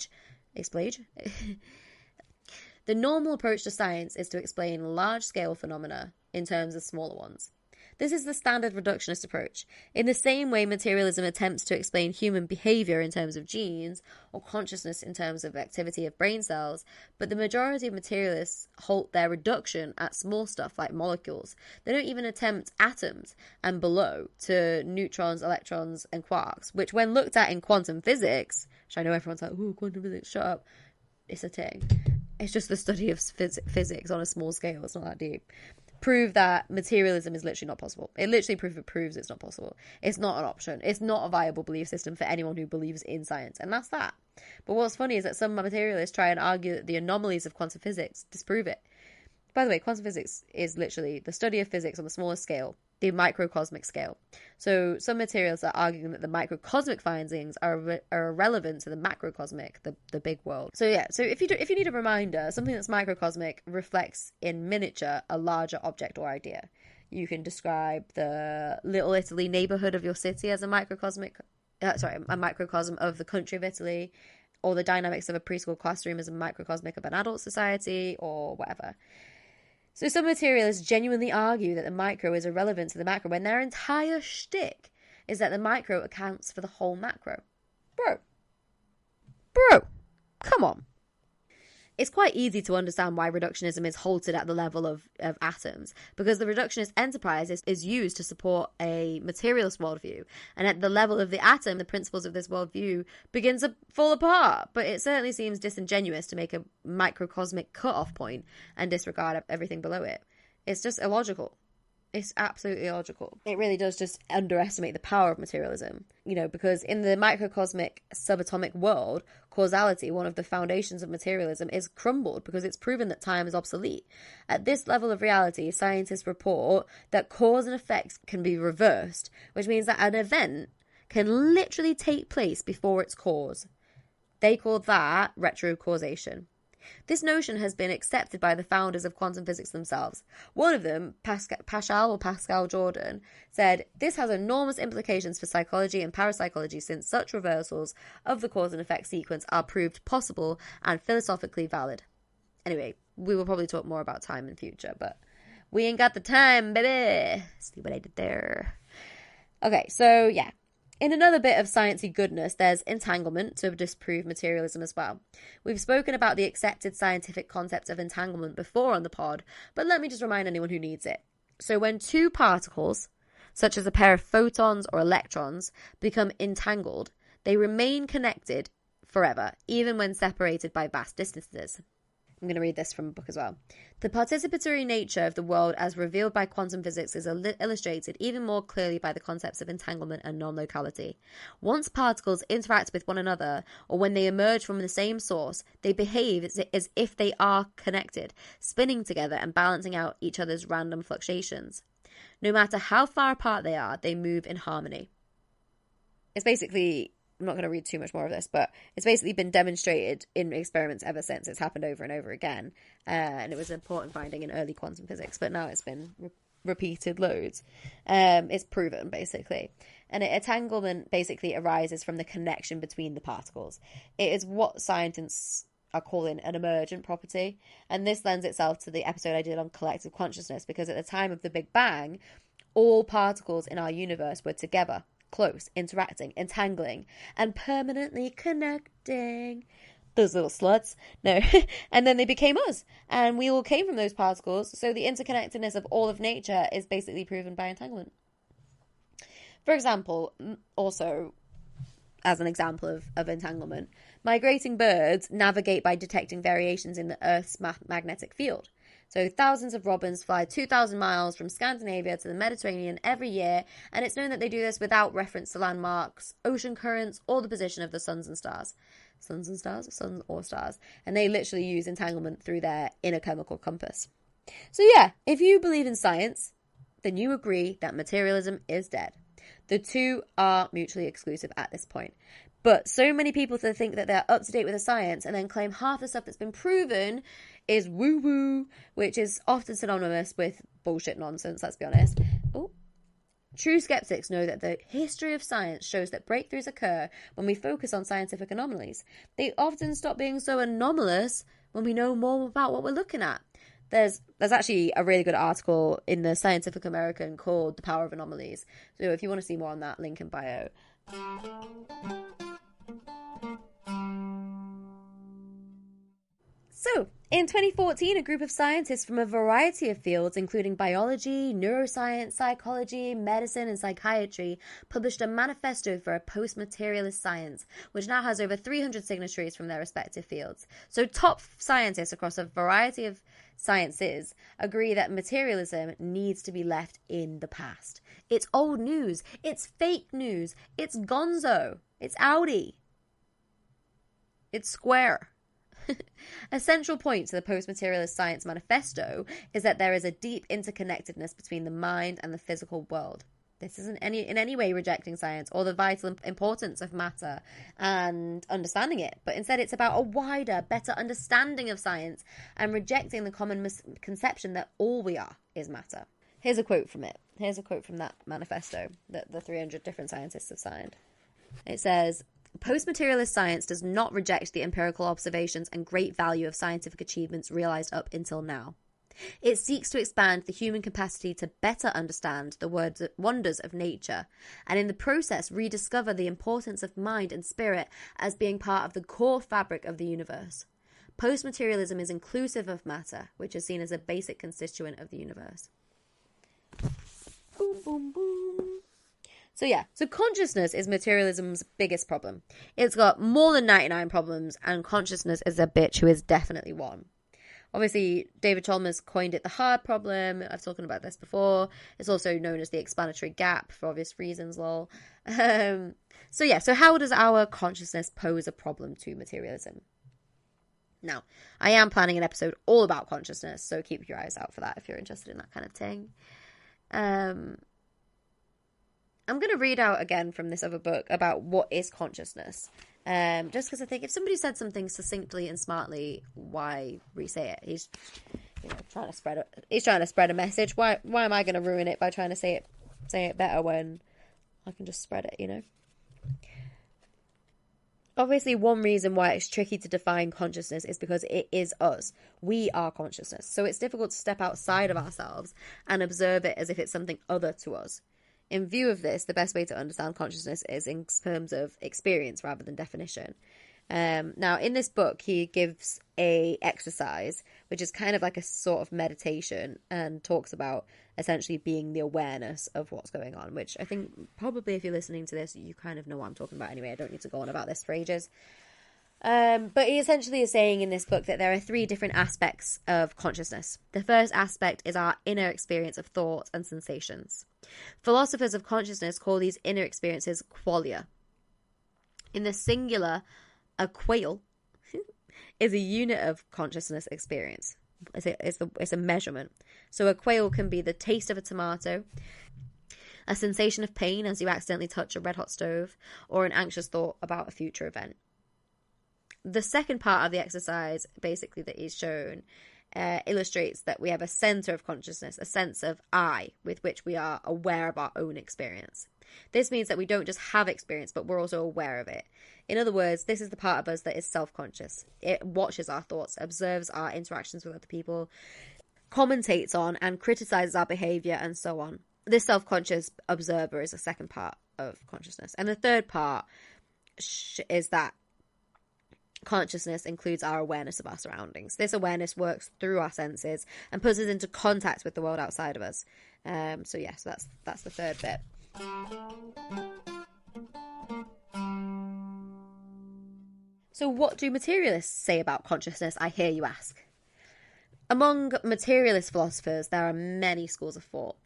the normal approach to science is to explain large-scale phenomena in terms of smaller ones. This is the standard reductionist approach. In the same way materialism attempts to explain human behavior in terms of genes, or consciousness in terms of activity of brain cells, but the majority of materialists halt their reduction at small stuff like molecules. They don't even attempt atoms and below to neutrons, electrons, and quarks, which when looked at in quantum physics, which I know everyone's like, ooh, quantum physics, shut up. It's a thing. It's just the study of physics on a small scale. It's not that deep. Prove that materialism is literally not possible. It literally proves it's not possible. It's not an option. It's not a viable belief system for anyone who believes in science. And that's that. But what's funny is that some materialists try and argue that the anomalies of quantum physics disprove it. By the way, quantum physics is literally the study of physics on the smallest scale, the microcosmic scale. So some materialists are arguing that the microcosmic findings are irrelevant to the macrocosmic, the big world. So yeah, so if you need a reminder, something that's microcosmic reflects in miniature a larger object or idea. You can describe the Little Italy neighborhood of your city as a microcosm of the country of Italy, or the dynamics of a preschool classroom as a microcosmic of an adult society, or whatever. So some materialists genuinely argue that the micro is irrelevant to the macro when their entire shtick is that the micro accounts for the whole macro. Bro, come on. It's quite easy to understand why reductionism is halted at the level of atoms, because the reductionist enterprise is used to support a materialist worldview, and at the level of the atom, the principles of this worldview begin to fall apart. But it certainly seems disingenuous to make a microcosmic cut-off point and disregard everything below it. It's just illogical. It's absolutely illogical. It really does just underestimate the power of materialism, because in the microcosmic subatomic world, causality, one of the foundations of materialism, is crumbled because it's proven that time is obsolete. At this level of reality, scientists report that cause and effects can be reversed, which means that an event can literally take place before its cause. They call that retrocausation. This notion has been accepted by the founders of quantum physics themselves. One of them, Pascal Jordan, said, "This has enormous implications for psychology and parapsychology, since such reversals of the cause and effect sequence are proved possible and philosophically valid." Anyway, we will probably talk more about time in future, but we ain't got the time, baby. See what I did there? Okay, so yeah. In another bit of sciencey goodness, there's entanglement to disprove materialism as well. We've spoken about the accepted scientific concept of entanglement before on the pod, but let me just remind anyone who needs it. So when two particles, such as a pair of photons or electrons, become entangled, they remain connected forever, even when separated by vast distances. I'm going to read this from a book as well. The participatory nature of the world as revealed by quantum physics is illustrated even more clearly by the concepts of entanglement and non-locality. Once particles interact with one another, or when they emerge from the same source, they behave as if they are connected, spinning together and balancing out each other's random fluctuations. No matter how far apart they are, they move in harmony. It's basically... I'm not going to read too much more of this, but it's basically been demonstrated in experiments ever since. It's happened over and over again, and it was an important finding in early quantum physics, but now it's been repeated loads. It's proven, basically. And entanglement basically arises from the connection between the particles. It is what scientists are calling an emergent property, and this lends itself to the episode I did on collective consciousness, because at the time of the Big Bang, all particles in our universe were together, close, interacting, entangling, and permanently connecting. Those little sluts. No. And then they became us. And we all came from those particles. So the interconnectedness of all of nature is basically proven by entanglement. For example, also, as an example of entanglement, migrating birds navigate by detecting variations in the Earth's magnetic field. So thousands of robins fly 2,000 miles from Scandinavia to the Mediterranean every year, and it's known that they do this without reference to landmarks, ocean currents, or the position of the suns and stars. Suns and stars? Suns or stars. And they literally use entanglement through their inner chemical compass. So yeah, if you believe in science, then you agree that materialism is dead. The two are mutually exclusive at this point. But so many people to think that they're up to date with the science and then claim half the stuff that's been proven is woo-woo, which is often synonymous with bullshit nonsense, let's be honest. Oh. True skeptics know that the history of science shows that breakthroughs occur when we focus on scientific anomalies. They often stop being so anomalous when we know more about what we're looking at. There's actually a really good article in the Scientific American called The Power of Anomalies. So if you want to see more on that, link in bio. So, in 2014, a group of scientists from a variety of fields, including biology, neuroscience, psychology, medicine, and psychiatry, published a manifesto for a post-materialist science, which now has over 300 signatories from their respective fields. So, top scientists across a variety of sciences agree that materialism needs to be left in the past. It's old news. It's fake news. It's gonzo. It's Audi. It's Square. A central point to the post-materialist science manifesto is that there is a deep interconnectedness between the mind and the physical world. This isn't in any way rejecting science or the vital importance of matter and understanding it, but instead it's about a wider, better understanding of science and rejecting the common misconception that all we are is matter. Here's a quote from it. Here's a quote from that manifesto that the 300 different scientists have signed. It says, "Post-materialist science does not reject the empirical observations and great value of scientific achievements realized up until now. It seeks to expand the human capacity to better understand the wonders of nature, and in the process rediscover the importance of mind and spirit as being part of the core fabric of the universe. Post-materialism is inclusive of matter, which is seen as a basic constituent of the universe." Boom, boom, boom. So consciousness is materialism's biggest problem. It's got more than 99 problems, and consciousness is a bitch who is definitely one. Obviously, David Chalmers coined it the hard problem. I've spoken about this before. It's also known as the explanatory gap for obvious reasons, lol. So how does our consciousness pose a problem to materialism? Now, I am planning an episode all about consciousness, so keep your eyes out for that if you're interested in that kind of thing. I'm going to read out again from this other book about what is consciousness. Just because I think if somebody said something succinctly and smartly, why re-say it? He's trying to spread a message. Why am I going to ruin it by trying to say it better when I can just spread it, Obviously, one reason why it's tricky to define consciousness is because it is us. We are consciousness. So it's difficult to step outside of ourselves and observe it as if it's something other to us. In view of this, the best way to understand consciousness is in terms of experience rather than definition. Now, in this book, he gives a exercise, which is kind of like a sort of meditation, and talks about essentially being the awareness of what's going on, which I think probably if you're listening to this, you kind of know what I'm talking about anyway. I don't need to go on about this for ages. But he essentially is saying in this book that there are 3 different aspects of consciousness. The first aspect is our inner experience of thoughts and sensations. Philosophers of consciousness call these inner experiences qualia. In the singular, a quale is a unit of consciousness experience. It's a measurement. So a quale can be the taste of a tomato, a sensation of pain as you accidentally touch a red hot stove, or an anxious thought about a future event. The second part of the exercise, basically, that is shown, illustrates that we have a center of consciousness, a sense of I, with which we are aware of our own experience. This means that we don't just have experience, but we're also aware of it. In other words, this is the part of us that is self-conscious. It watches our thoughts, observes our interactions with other people, commentates on and criticizes our behavior, and so on. This self-conscious observer is the second part of consciousness. And the third part is that consciousness includes our awareness of our surroundings. This awareness works through our senses and puts us into contact with the world outside of us. So that's the third bit. So what do materialists say about consciousness, I hear you ask? Among materialist philosophers, there are many schools of thought,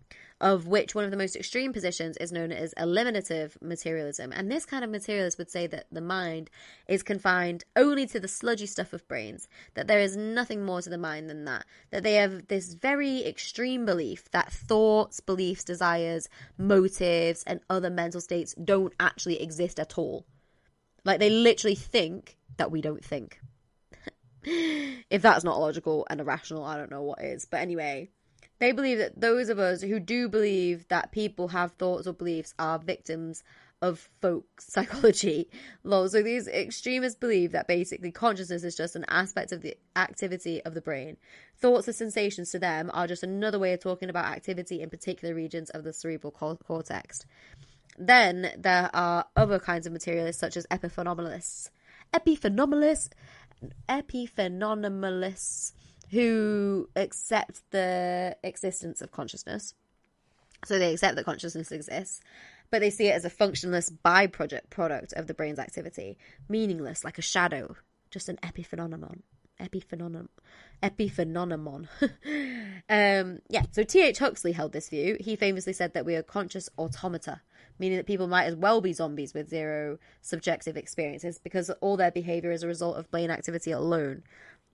of which one of the most extreme positions is known as eliminative materialism. And this kind of materialist would say that the mind is confined only to the sludgy stuff of brains, that there is nothing more to the mind than that they have this very extreme belief that thoughts, beliefs, desires, motives, and other mental states don't actually exist at all. Like, they literally think that we don't think. If that's not logical and irrational, I don't know what is. But anyway, they believe that those of us who do believe that people have thoughts or beliefs are victims of folk psychology. Lol. So these extremists believe that basically consciousness is just an aspect of the activity of the brain. Thoughts or sensations to them are just another way of talking about activity in particular regions of the cerebral cortex. Then there are other kinds of materialists such as epiphenomenalists who accept the existence of consciousness. So they accept that consciousness exists, but they see it as a functionless byproduct of the brain's activity, meaningless, like a shadow, just an epiphenomenon. So T.H. Huxley held this view. He famously said that we are conscious automata, meaning that people might as well be zombies with zero subjective experiences because all their behaviour is a result of brain activity alone.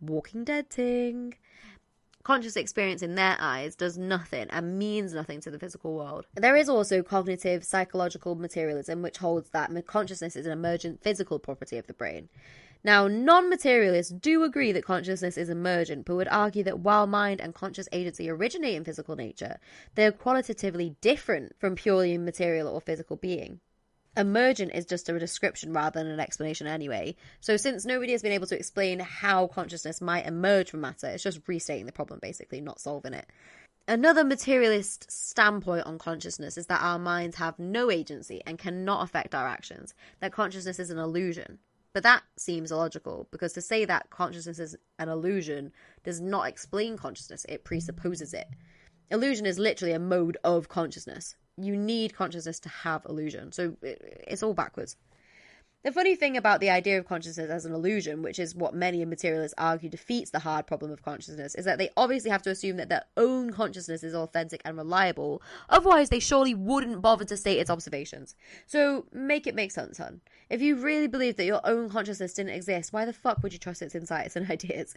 Walking Dead ting. Conscious experience in their eyes does nothing and means nothing to the physical world. There is also cognitive psychological materialism, which holds that consciousness is an emergent physical property of the brain. Now, non-materialists do agree that consciousness is emergent, but would argue that while mind and conscious agency originate in physical nature, they are qualitatively different from purely material or physical being. Emergent is just a description rather than an explanation anyway. So since nobody has been able to explain how consciousness might emerge from matter, it's just restating the problem, basically, not solving it. Another materialist standpoint on consciousness is that our minds have no agency and cannot affect our actions, that consciousness is an illusion. But that seems illogical, because to say that consciousness is an illusion does not explain consciousness, it presupposes it. Illusion is literally a mode of consciousness. You need consciousness to have illusion, so it's all backwards. The funny thing about the idea of consciousness as an illusion, which is what many materialists argue defeats the hard problem of consciousness, is that they obviously have to assume that their own consciousness is authentic and reliable, otherwise they surely wouldn't bother to state its observations. So make it make sense, hun. If you really believed that your own consciousness didn't exist, why the fuck would you trust its insights and ideas?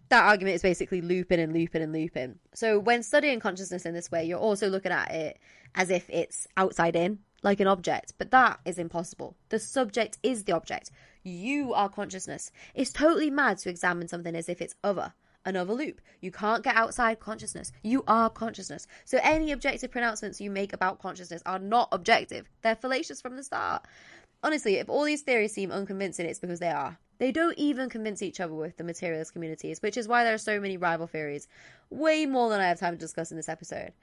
That argument is basically looping and looping and looping. So when studying consciousness in this way, you're also looking at it as if it's outside in, like an object, but that is impossible. The subject is the object. You are consciousness. It's totally mad to examine something as if it's another loop. You can't get outside consciousness. You are consciousness. So any objective pronouncements you make about consciousness are not objective. They're fallacious from the start. Honestly, if all these theories seem unconvincing, it's because they are. They don't even convince each other with the materialist communities, which is why there are so many rival theories. Way more than I have time to discuss in this episode.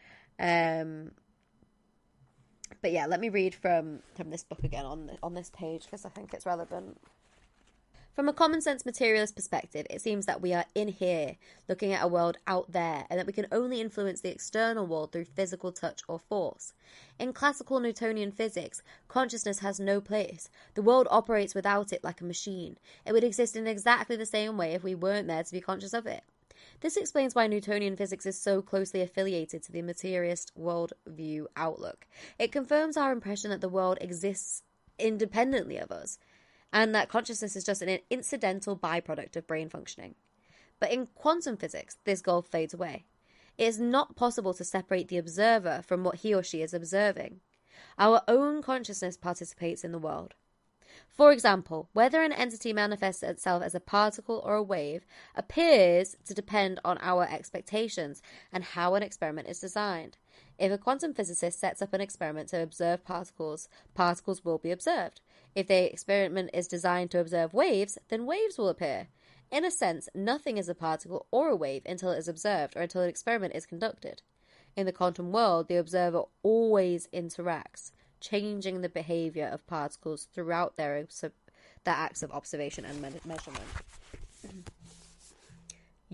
But yeah, let me read from this book again on this page, because I think it's relevant. From a common sense materialist perspective, it seems that we are in here, looking at a world out there, and that we can only influence the external world through physical touch or force. In classical Newtonian physics, consciousness has no place. The world operates without it like a machine. It would exist in exactly the same way if we weren't there to be conscious of it. This explains why Newtonian physics is so closely affiliated to the materialist worldview outlook. It confirms our impression that the world exists independently of us, and that consciousness is just an incidental byproduct of brain functioning. But in quantum physics, this goal fades away. It is not possible to separate the observer from what he or she is observing. Our own consciousness participates in the world. For example, whether an entity manifests itself as a particle or a wave appears to depend on our expectations and how an experiment is designed. If a quantum physicist sets up an experiment to observe particles, particles will be observed. If the experiment is designed to observe waves, then waves will appear. In a sense, nothing is a particle or a wave until it is observed or until an experiment is conducted. In the quantum world, the observer always interacts, changing the behavior of particles throughout their acts of observation and measurement.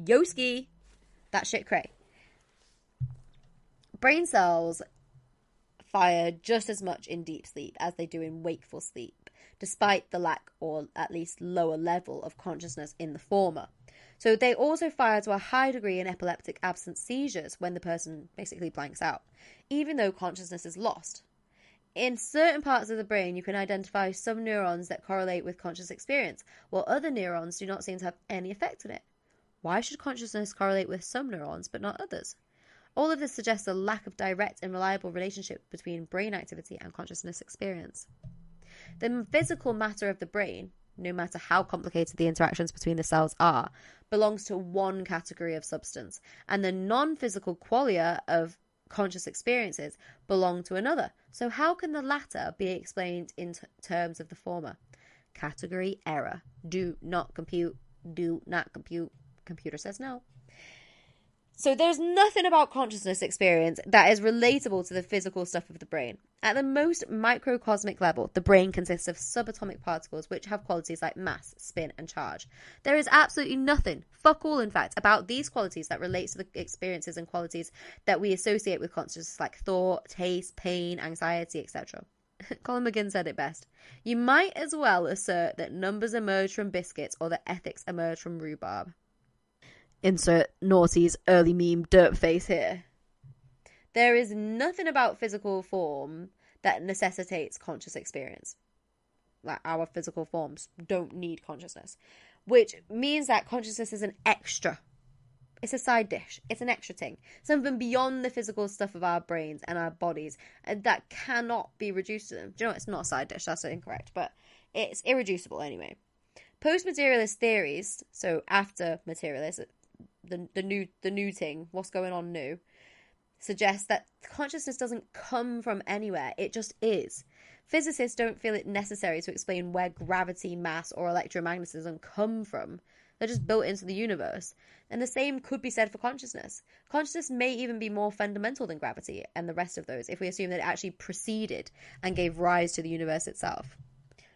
Yoski! That shit cray. Brain cells fire just as much in deep sleep as they do in wakeful sleep, despite the lack or at least lower level of consciousness in the former. So they also fire to a high degree in epileptic absence seizures when the person basically blanks out, even though consciousness is lost. In certain parts of the brain, you can identify some neurons that correlate with conscious experience, while other neurons do not seem to have any effect on it. Why should consciousness correlate with some neurons but not others? All of this suggests a lack of direct and reliable relationship between brain activity and consciousness experience. The physical matter of the brain, no matter how complicated the interactions between the cells are, belongs to one category of substance, and the non-physical qualia of conscious experiences belong to another. So how can the latter be explained in terms of the former? Category error. Do not compute. Do not compute. Computer says no. So there's nothing about consciousness experience that is relatable to the physical stuff of the brain. At the most microcosmic level, the brain consists of subatomic particles which have qualities like mass, spin, and charge. There is absolutely nothing, fuck all in fact, about these qualities that relates to the experiences and qualities that we associate with consciousness, like thought, taste, pain, anxiety, etc. Colin McGinn said it best. You might as well assert that numbers emerge from biscuits or that ethics emerge from rhubarb. Insert Naughty's early meme derp face here. There is nothing about physical form that necessitates conscious experience. Like, our physical forms don't need consciousness, which means that consciousness is an extra. It's a side dish. It's an extra thing. Something beyond the physical stuff of our brains and our bodies that cannot be reduced to them. Do you know what? It's not a side dish. That's incorrect. But it's irreducible anyway. Post-materialist theories, so after materialist, the new thing, what's going on new, suggests that consciousness doesn't come from anywhere. It just is. Physicists don't feel it necessary to explain where gravity, mass, or electromagnetism come from. They're just built into the universe. And the same could be said for consciousness. Consciousness may even be more fundamental than gravity and the rest of those if we assume that it actually preceded and gave rise to the universe itself.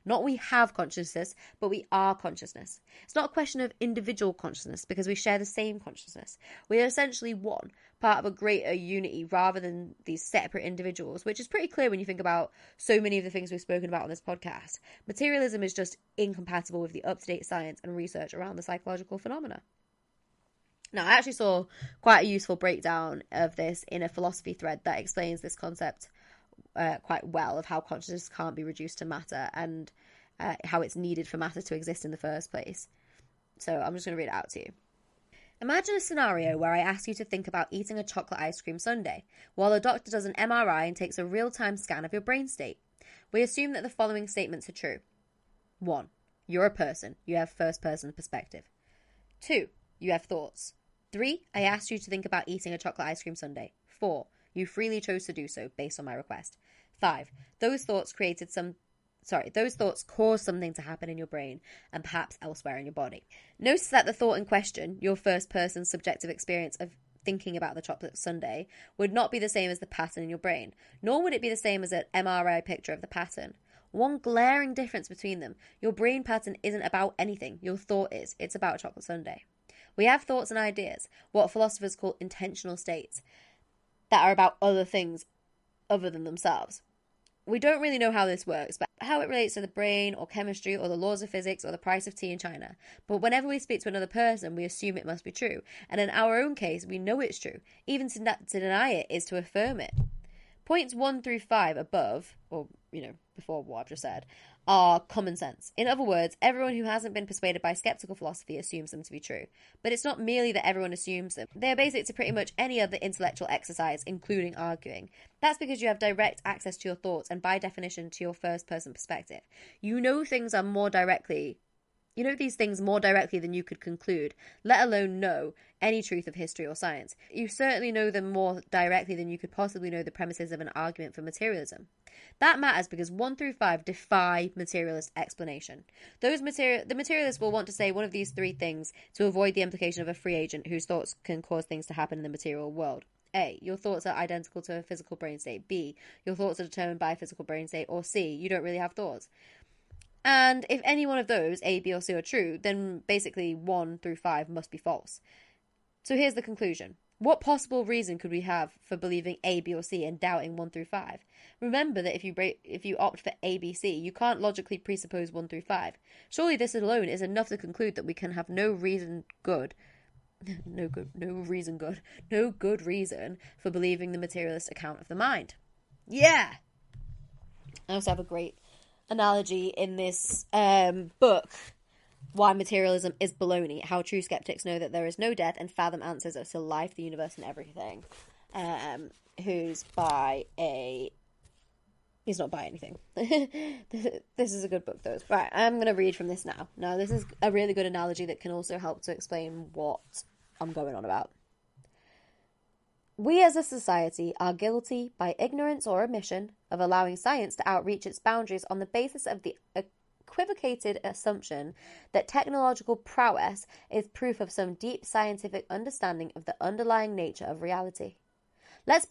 Not we have consciousness, but we are consciousness. It's not a question of individual consciousness because we share the same consciousness. We are essentially one, part of a greater unity rather than these separate individuals, which is pretty clear when you think about so many of the things we've spoken about on this podcast. Materialism is just incompatible with the up-to-date science and research around the psychological phenomena. Now, I actually saw quite a useful breakdown of this in a philosophy thread that explains this concept quite well, of how consciousness can't be reduced to matter and how it's needed for matter to exist in the first place. So I'm just going to read it out to you. Imagine a scenario where I ask you to think about eating a chocolate ice cream sundae, while the doctor does an MRI and takes a real-time scan of your brain state. We assume that the following statements are true. 1. You're a person. You have first-person perspective. 2. You have thoughts. 3. I asked you to think about eating a chocolate ice cream sundae. 4. You freely chose to do so based on my request. 5. Those thoughts caused something to happen in your brain and perhaps elsewhere in your body. Notice that the thought in question, your first-person subjective experience of thinking about the chocolate sundae, would not be the same as the pattern in your brain, nor would it be the same as an MRI picture of the pattern. One glaring difference between them, your brain pattern isn't about anything, your thought is. It's about a chocolate sundae. We have thoughts and ideas, what philosophers call intentional states, that are about other things other than themselves. We don't really know how this works, but how it relates to the brain or chemistry or the laws of physics or the price of tea in China. But whenever we speak to another person, we assume it must be true. And in our own case, we know it's true. Even to deny it is to affirm it. Points 1 through 5 above, or, before what I've just said, are common sense. In other words, everyone who hasn't been persuaded by skeptical philosophy assumes them to be true. But it's not merely that everyone assumes them. They are basic to pretty much any other intellectual exercise, including arguing. That's because you have direct access to your thoughts and by definition to your first-person perspective. You know these things more directly than you could conclude, let alone know any truth of history or science. You certainly know them more directly than you could possibly know the premises of an argument for materialism. That matters because 1 through 5 defy materialist explanation. The materialists will want to say one of these 3 things to avoid the implication of a free agent whose thoughts can cause things to happen in the material world. A. Your thoughts are identical to a physical brain state. B. Your thoughts are determined by a physical brain state. Or C. You don't really have thoughts. And if any one of those, A, B, or C, are true, then basically 1 through 5 must be false. So here's the conclusion. What possible reason could we have for believing A, B, or C and doubting 1 through 5? Remember that if you opt for A, B, C, you can't logically presuppose 1 through 5. Surely this alone is enough to conclude that we can have no good reason for believing the materialist account of the mind. Yeah! I also have a great analogy in this book, Why Materialism is Baloney, How True Skeptics Know That There Is No Death and Fathom Answers as to Life, the Universe, and Everything, who's by a He's not buying anything. This is a good book, though. Right, I'm going to read from this now. Now, this is a really good analogy that can also help to explain what I'm going on about. We as a society are guilty, by ignorance or omission, of allowing science to outreach its boundaries on the basis of the equivocated assumption that technological prowess is proof of some deep scientific understanding of the underlying nature of reality. Let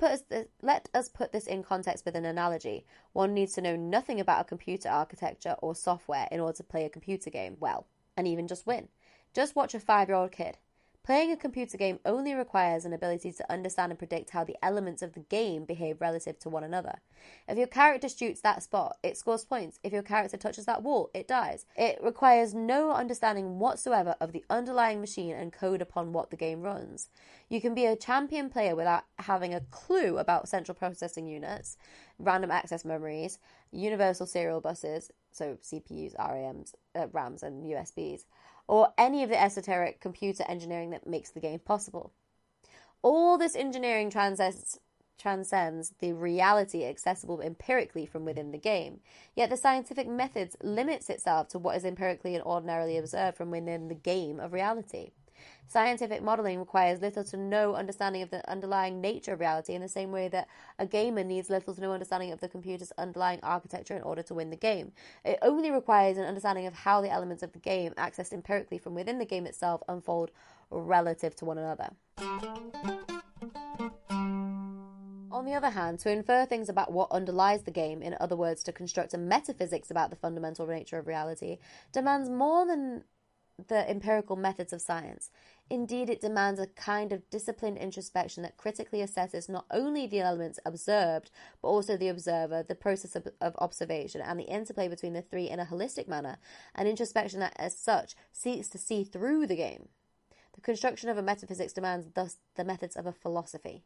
us put this in context with an analogy. One needs to know nothing about a computer architecture or software in order to play a computer game well, and even just win. Just watch a 5-year-old kid. Playing a computer game only requires an ability to understand and predict how the elements of the game behave relative to one another. If your character shoots that spot, it scores points. If your character touches that wall, it dies. It requires no understanding whatsoever of the underlying machine and code upon what the game runs. You can be a champion player without having a clue about central processing units, random access memories, universal serial buses, so CPUs, RAMs, RAMs and USBs, or any of the esoteric computer engineering that makes the game possible. All this engineering transcends the reality accessible empirically from within the game, yet the scientific methods limits itself to what is empirically and ordinarily observed from within the game of reality. Scientific modeling requires little to no understanding of the underlying nature of reality in the same way that a gamer needs little to no understanding of the computer's underlying architecture in order to win the game. It only requires an understanding of how the elements of the game, accessed empirically from within the game itself, unfold relative to one another. On the other hand, to infer things about what underlies the game, in other words, to construct a metaphysics about the fundamental nature of reality, demands more than the empirical methods of science. Indeed, it demands a kind of disciplined introspection that critically assesses not only the elements observed, but also the observer, the process of observation, and the interplay between the three in a holistic manner, an introspection that, as such, seeks to see through the game. The construction of a metaphysics demands, thus, the methods of a philosophy.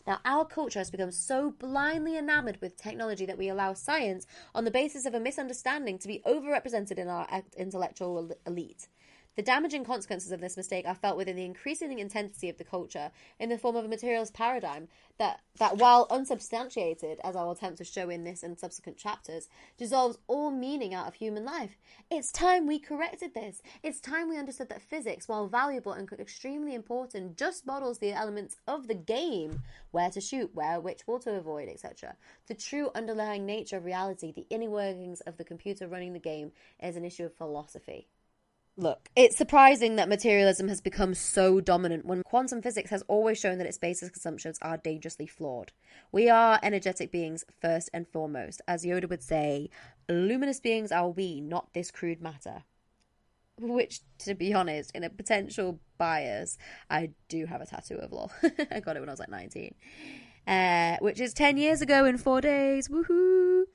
Now, our culture has become so blindly enamored with technology that we allow science, on the basis of a misunderstanding, to be overrepresented in our intellectual elite. The damaging consequences of this mistake are felt within the increasing intensity of the culture in the form of a materialist paradigm that while unsubstantiated, as I will attempt to show in this and subsequent chapters, dissolves all meaning out of human life. It's time we corrected this. It's time we understood that physics, while valuable and extremely important, just models the elements of the game, where to shoot, which wall to avoid, etc. The true underlying nature of reality, the inner workings of the computer running the game, is an issue of philosophy. Look, it's surprising that materialism has become so dominant when quantum physics has always shown that its basic assumptions are dangerously flawed. We are energetic beings first and foremost. As Yoda would say, luminous beings are we, not this crude matter. Which, to be honest, in a potential bias, I do have a tattoo of lol. I got it when I was like 19. Which is 10 years ago in 4 days. Woohoo!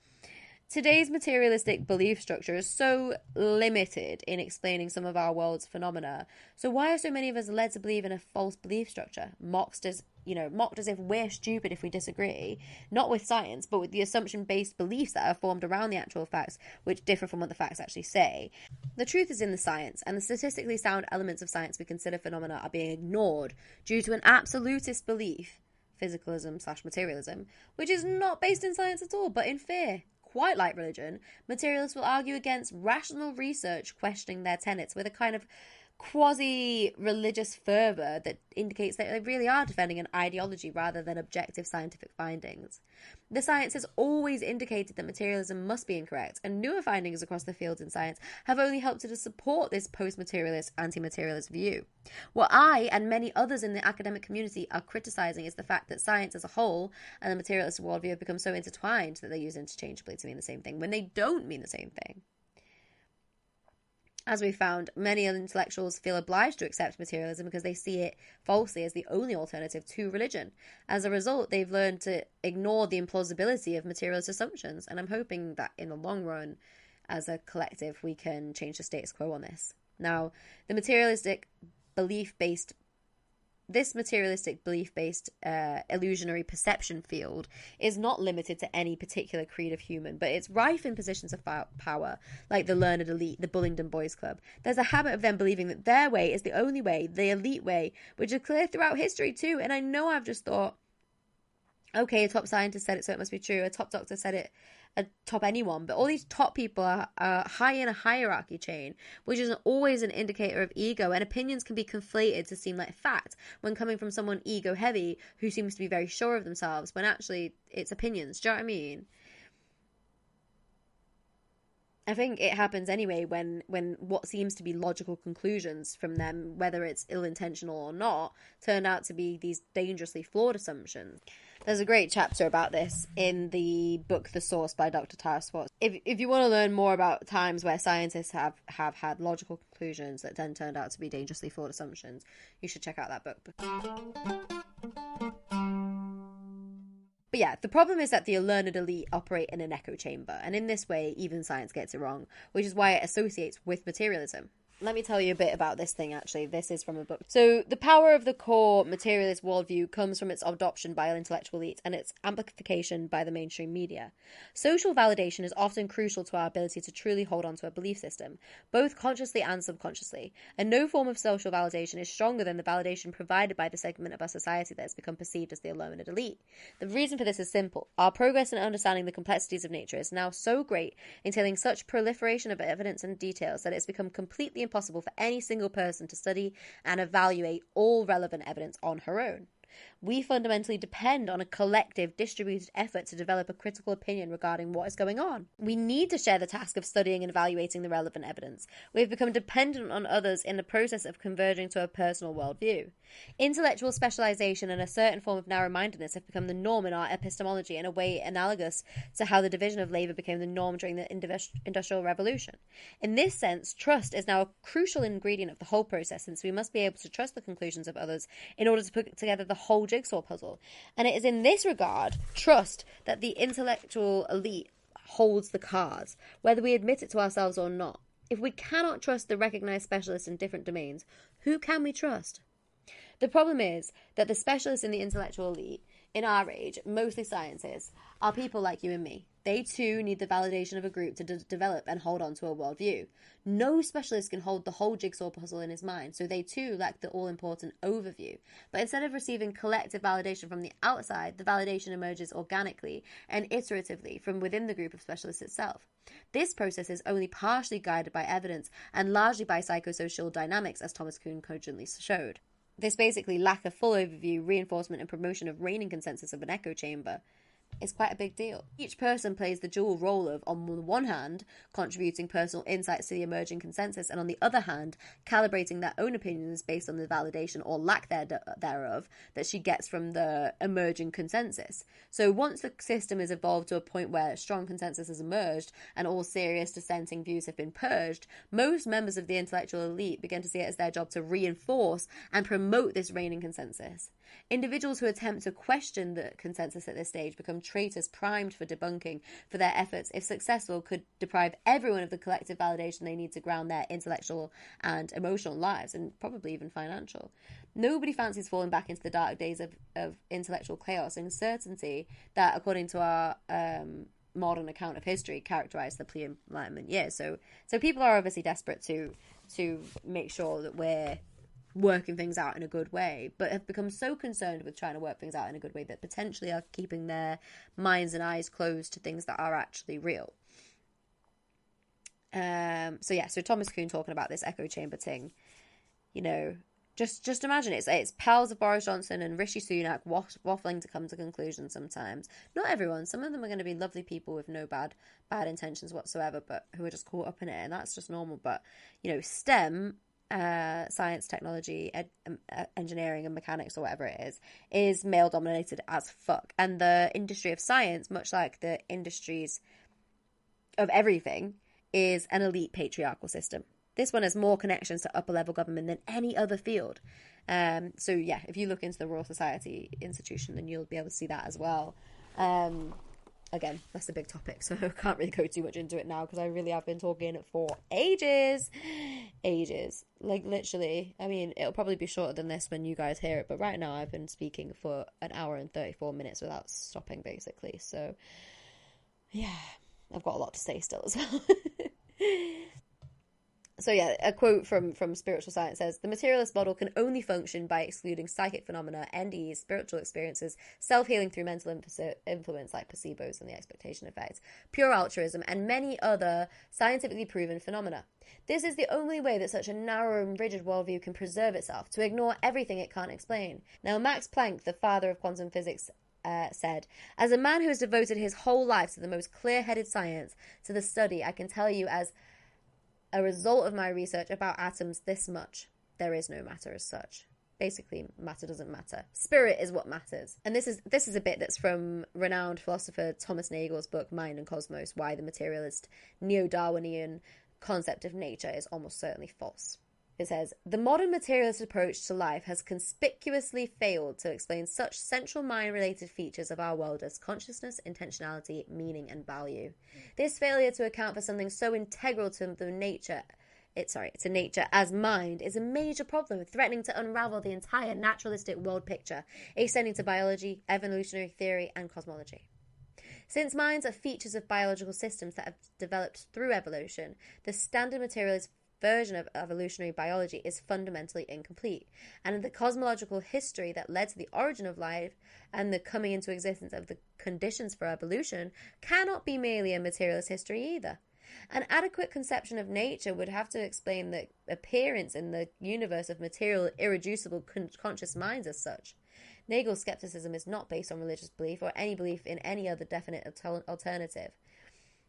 Today's materialistic belief structure is so limited in explaining some of our world's phenomena. So why are so many of us led to believe in a false belief structure? Mocked as if we're stupid if we disagree, not with science, but with the assumption-based beliefs that are formed around the actual facts, which differ from what the facts actually say. The truth is in the science, and the statistically sound elements of science we consider phenomena are being ignored due to an absolutist belief, physicalism/materialism, which is not based in science at all, but in fear. Quite like religion, materialists will argue against rational research questioning their tenets with a kind of quasi-religious fervour that indicates that they really are defending an ideology rather than objective scientific findings. The science has always indicated that materialism must be incorrect, and newer findings across the fields in science have only helped to support this post-materialist, anti-materialist view. What I and many others in the academic community are criticising is the fact that science as a whole and the materialist worldview have become so intertwined that they're used interchangeably to mean the same thing, when they don't mean the same thing. As we found, many intellectuals feel obliged to accept materialism because they see it falsely as the only alternative to religion. As a result, they've learned to ignore the implausibility of materialist assumptions, and I'm hoping that in the long run, as a collective, we can change the status quo on this. Now, this materialistic belief-based illusionary perception field is not limited to any particular creed of human, but it's rife in positions of power, like the learned elite, the Bullingdon Boys Club. There's a habit of them believing that their way is the only way, the elite way, which is clear throughout history too. And I know I've just thought, Okay, a top scientist said it, so it must be true. A top doctor said it, a top anyone. But all these top people are high in a hierarchy chain, which isn't always an indicator of ego, and opinions can be conflated to seem like fact when coming from someone ego heavy who seems to be very sure of themselves, when actually it's opinions. Do you know what I mean? I think it happens anyway when what seems to be logical conclusions from them, whether it's ill-intentional or not, turn out to be these dangerously flawed assumptions. There's a great chapter about this in the book The Source by Dr. Tara Swartz. If you want to learn more about times where scientists have had logical conclusions that then turned out to be dangerously flawed assumptions, you should check out that book. But yeah, the problem is that the learned elite operate in an echo chamber, and in this way, even science gets it wrong, which is why it associates with materialism. Let me tell you a bit about this thing, actually. This is from a book. So, the power of the core materialist worldview comes from its adoption by an intellectual elite and its amplification by the mainstream media. Social validation is often crucial to our ability to truly hold on to a belief system, both consciously and subconsciously, and no form of social validation is stronger than the validation provided by the segment of our society that has become perceived as the learned elite. The reason for this is simple. Our progress in understanding the complexities of nature is now so great, entailing such proliferation of evidence and details, that it has become completely impossible for any single person to study and evaluate all relevant evidence on her own. We fundamentally depend on a collective, distributed effort to develop a critical opinion regarding what is going on. We need to share the task of studying and evaluating the relevant evidence. We have become dependent on others in the process of converging to a personal worldview. Intellectual specialization and a certain form of narrow-mindedness have become the norm in our epistemology in a way analogous to how the division of labor became the norm during the Industrial Revolution. In this sense, trust is now a crucial ingredient of the whole process, since we must be able to trust the conclusions of others in order to put together the whole jigsaw puzzle. And it is in this regard, trust, that the intellectual elite holds the cards, whether we admit it to ourselves or not. If we cannot trust the recognized specialists in different domains, who can we trust? The problem is that the specialists in the intellectual elite, in our age, mostly scientists, are people like you and me. They too need the validation of a group to develop and hold on to a worldview. No specialist can hold the whole jigsaw puzzle in his mind, so they too lack the all-important overview. But instead of receiving collective validation from the outside, the validation emerges organically and iteratively from within the group of specialists itself. This process is only partially guided by evidence and largely by psychosocial dynamics, as Thomas Kuhn cogently showed. This basically lack of full overview, reinforcement and promotion of reigning consensus of an echo chamber is quite a big deal. Each person plays the dual role of, on the one hand, contributing personal insights to the emerging consensus, and on the other hand, calibrating their own opinions based on the validation or lack thereof that she gets from the emerging consensus. So once the system is evolved to a point where strong consensus has emerged and all serious dissenting views have been purged, most members of the intellectual elite begin to see it as their job to reinforce and promote this reigning consensus. Individuals who attempt to question the consensus at this stage become traitors primed for debunking, for their efforts, if successful, could deprive everyone of the collective validation they need to ground their intellectual and emotional lives, and probably even financial. Nobody fancies falling back into the dark days of intellectual chaos and uncertainty that, according to our modern account of history, characterized the pre-Enlightenment years. So people are obviously desperate to make sure that we're working things out in a good way, but have become so concerned with trying to work things out in a good way that potentially are keeping their minds and eyes closed to things that are actually real. So Thomas Kuhn talking about this echo chamber thing, just imagine it's pals of Boris Johnson and Rishi Sunak waffling to come to conclusions sometimes. Not everyone. Some of them are going to be lovely people with no bad intentions whatsoever, but who are just caught up in it, and that's just normal. But, STEM, science, technology, engineering and mechanics, or whatever it is male dominated as fuck. And the industry of science, much like the industries of everything, is an elite patriarchal system. This one has more connections to upper level government than any other field. If you look into the Royal Society institution, then you'll be able to see that as well. Again, that's a big topic, so I can't really go too much into it now because I really have been talking for ages. Like, literally. I mean, it'll probably be shorter than this when you guys hear it, but right now I've been speaking for an hour and 34 minutes without stopping, basically. So, yeah, I've got a lot to say still as well. So yeah, a quote from spiritual science says, the materialist model can only function by excluding psychic phenomena, NDEs, spiritual experiences, self-healing through mental influence like placebos and the expectation effect, pure altruism, and many other scientifically proven phenomena. This is the only way that such a narrow and rigid worldview can preserve itself, to ignore everything it can't explain. Now, Max Planck, the father of quantum physics, said, as a man who has devoted his whole life to the most clear-headed science, to the study, I can tell you as a result of my research about atoms this much: there is no matter as such. Basically, matter doesn't matter. Spirit is what matters. And this is a bit that's from renowned philosopher Thomas Nagel's book Mind and Cosmos, Why the Materialist Neo-Darwinian Concept of Nature is Almost Certainly False. It says, the modern materialist approach to life has conspicuously failed to explain such central mind-related features of our world as consciousness, intentionality, meaning, and value. This failure to account for something so integral to nature as mind is a major problem, threatening to unravel the entire naturalistic world picture, extending to biology, evolutionary theory, and cosmology. Since minds are features of biological systems that have developed through evolution, the standard materialist version of evolutionary biology is fundamentally incomplete, and the cosmological history that led to the origin of life and the coming into existence of the conditions for evolution cannot be merely a materialist history either. An adequate conception of nature would have to explain the appearance in the universe of material, irreducible, conscious minds as such. Nagel's skepticism is not based on religious belief or any belief in any other definite alternative.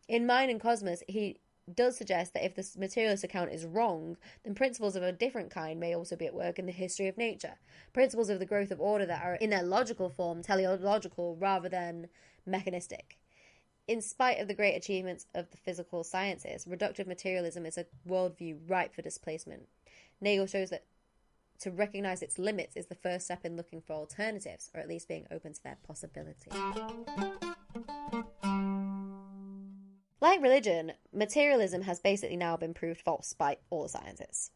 In Mind and Cosmos, he does suggest that if the materialist account is wrong, then principles of a different kind may also be at work in the history of nature. Principles of the growth of order that are in their logical form, teleological rather than mechanistic. In spite of the great achievements of the physical sciences, reductive materialism is a worldview ripe for displacement. Nagel shows that to recognize its limits is the first step in looking for alternatives, or at least being open to their possibility. Like religion, materialism has basically now been proved false by all the scientists.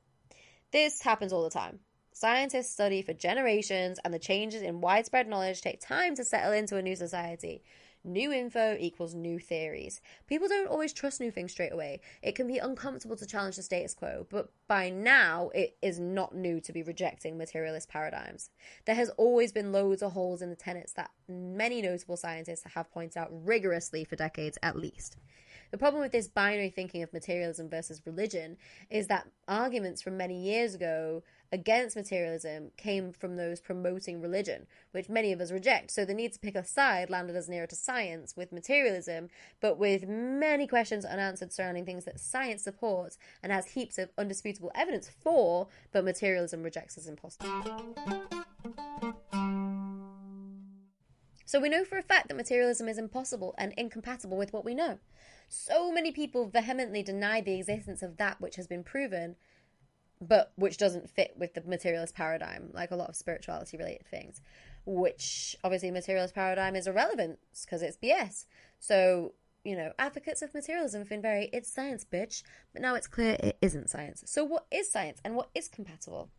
This happens all the time. Scientists study for generations, and the changes in widespread knowledge take time to settle into a new society. New info equals new theories. People don't always trust new things straight away. It can be uncomfortable to challenge the status quo, but by now it is not new to be rejecting materialist paradigms. There has always been loads of holes in the tenets that many notable scientists have pointed out rigorously for decades at least. The problem with this binary thinking of materialism versus religion is that arguments from many years ago against materialism came from those promoting religion, which many of us reject. So the need to pick a side landed us nearer to science with materialism, but with many questions unanswered surrounding things that science supports and has heaps of undisputable evidence for, but materialism rejects as impossible. So we know for a fact that materialism is impossible and incompatible with what we know. So many people vehemently deny the existence of that which has been proven, but which doesn't fit with the materialist paradigm, like a lot of spirituality related things, which obviously materialist paradigm is irrelevant because it's BS. So, advocates of materialism have been very, it's science, bitch, but now it's clear it isn't science. So what is science and what is compatible?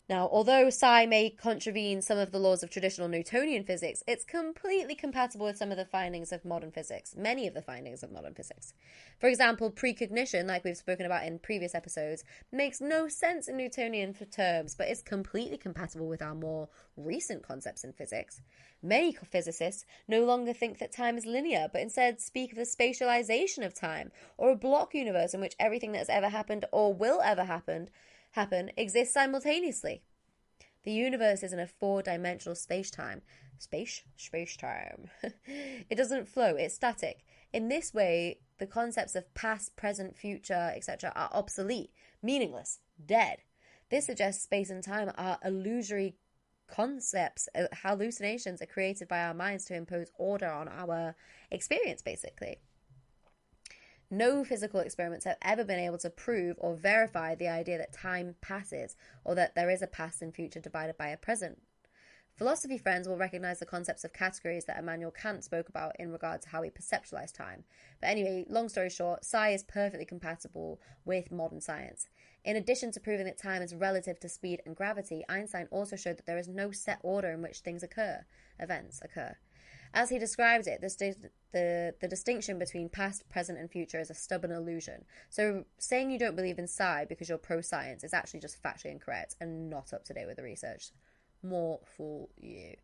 Now, although psi may contravene some of the laws of traditional Newtonian physics, it's completely compatible with some of the findings of modern physics, many of the findings of modern physics. For example, precognition, like we've spoken about in previous episodes, makes no sense in Newtonian terms, but is completely compatible with our more recent concepts in physics. Many physicists no longer think that time is linear, but instead speak of the spatialization of time, or a block universe in which everything that has ever happened or will ever happen exists simultaneously. The universe is in a four-dimensional space-time. Space-time. It doesn't flow, it's static. In this way, the concepts of past, present, future, etc. are obsolete, meaningless, dead. This suggests space and time are illusory concepts, hallucinations are created by our minds to impose order on our experience, basically. No physical experiments have ever been able to prove or verify the idea that time passes or that there is a past and future divided by a present. Philosophy friends will recognize the concepts of categories that Immanuel Kant spoke about in regard to how we perceptualize time. But anyway, long story short, psi is perfectly compatible with modern science. In addition to proving that time is relative to speed and gravity, Einstein also showed that there is no set order in which events occur. As he described it, the distinction between past, present, and future is a stubborn illusion. So saying you don't believe in psi because you're pro-science is actually just factually incorrect and not up to date with the research. More fool you.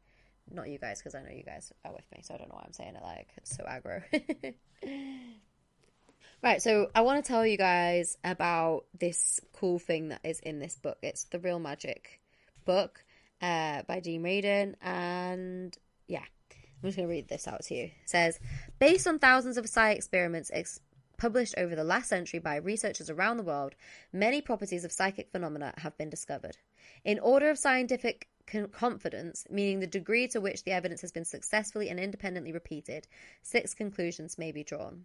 Not you guys, because I know you guys are with me, so I don't know why I'm saying it like it's so aggro. Right, so I want to tell you guys about this cool thing that is in this book. It's The Real Magic book by Dean Radin, and yeah, I'm just going to read this out to you. It says, based on thousands of psi experiments published over the last century by researchers around the world, many properties of psychic phenomena have been discovered. In order of scientific confidence, meaning the degree to which the evidence has been successfully and independently repeated, 6 conclusions may be drawn.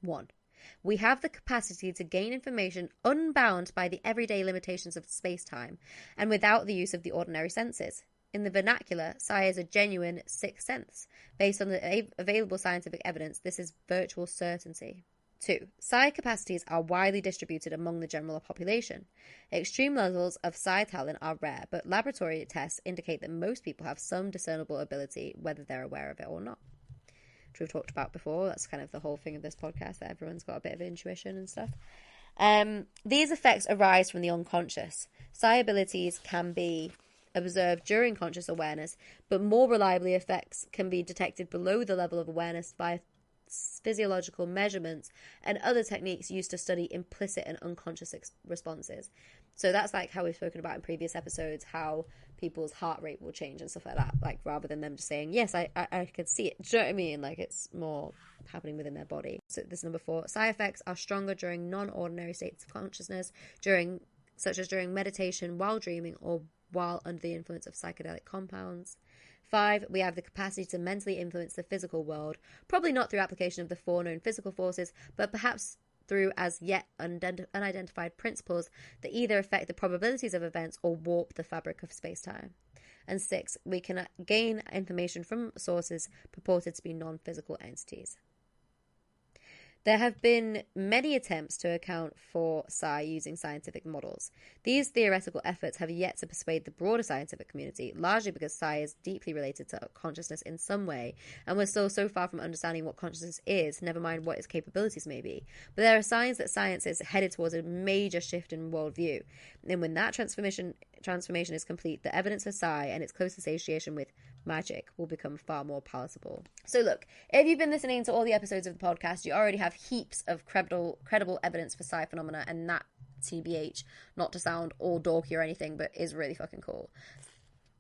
1. We have the capacity to gain information unbound by the everyday limitations of space-time and without the use of the ordinary senses. In the vernacular, psi is a genuine sixth sense. Based on the available scientific evidence, this is virtual certainty. 2. Psi capacities are widely distributed among the general population. Extreme levels of psi talent are rare, but laboratory tests indicate that most people have some discernible ability, whether they're aware of it or not. Which we've talked about before. That's kind of the whole thing of this podcast, that everyone's got a bit of intuition and stuff. These effects arise from the unconscious. Psi abilities can be observed during conscious awareness, but more reliably effects can be detected below the level of awareness via physiological measurements and other techniques used to study implicit and unconscious responses. So that's like how we've spoken about in previous episodes, how people's heart rate will change and stuff like that, like rather than them just saying, yes, I could see it. Do you know what I mean? Like it's more happening within their body. So this is number 4. Psi effects are stronger during non-ordinary states of consciousness, such as during meditation, while dreaming, or while under the influence of psychedelic compounds. 5. We have the capacity to mentally influence the physical world, probably not through application of the 4 known physical forces, but perhaps through as yet unidentified principles that either affect the probabilities of events or warp the fabric of space-time. And 6. We can gain information from sources purported to be non-physical entities. There have been many attempts to account for psi using scientific models. These theoretical efforts have yet to persuade the broader scientific community, largely because psi is deeply related to consciousness in some way, and we're still so far from understanding what consciousness is, never mind what its capabilities may be. But there are signs that science is headed towards a major shift in worldview, and when that transformation is complete, the evidence for psi and its close association with magic will become far more palatable. So look, if you've been listening to all the episodes of the podcast, you already have heaps of credible evidence for psi phenomena, and that, TBH, not to sound all dorky or anything, but is really fucking cool.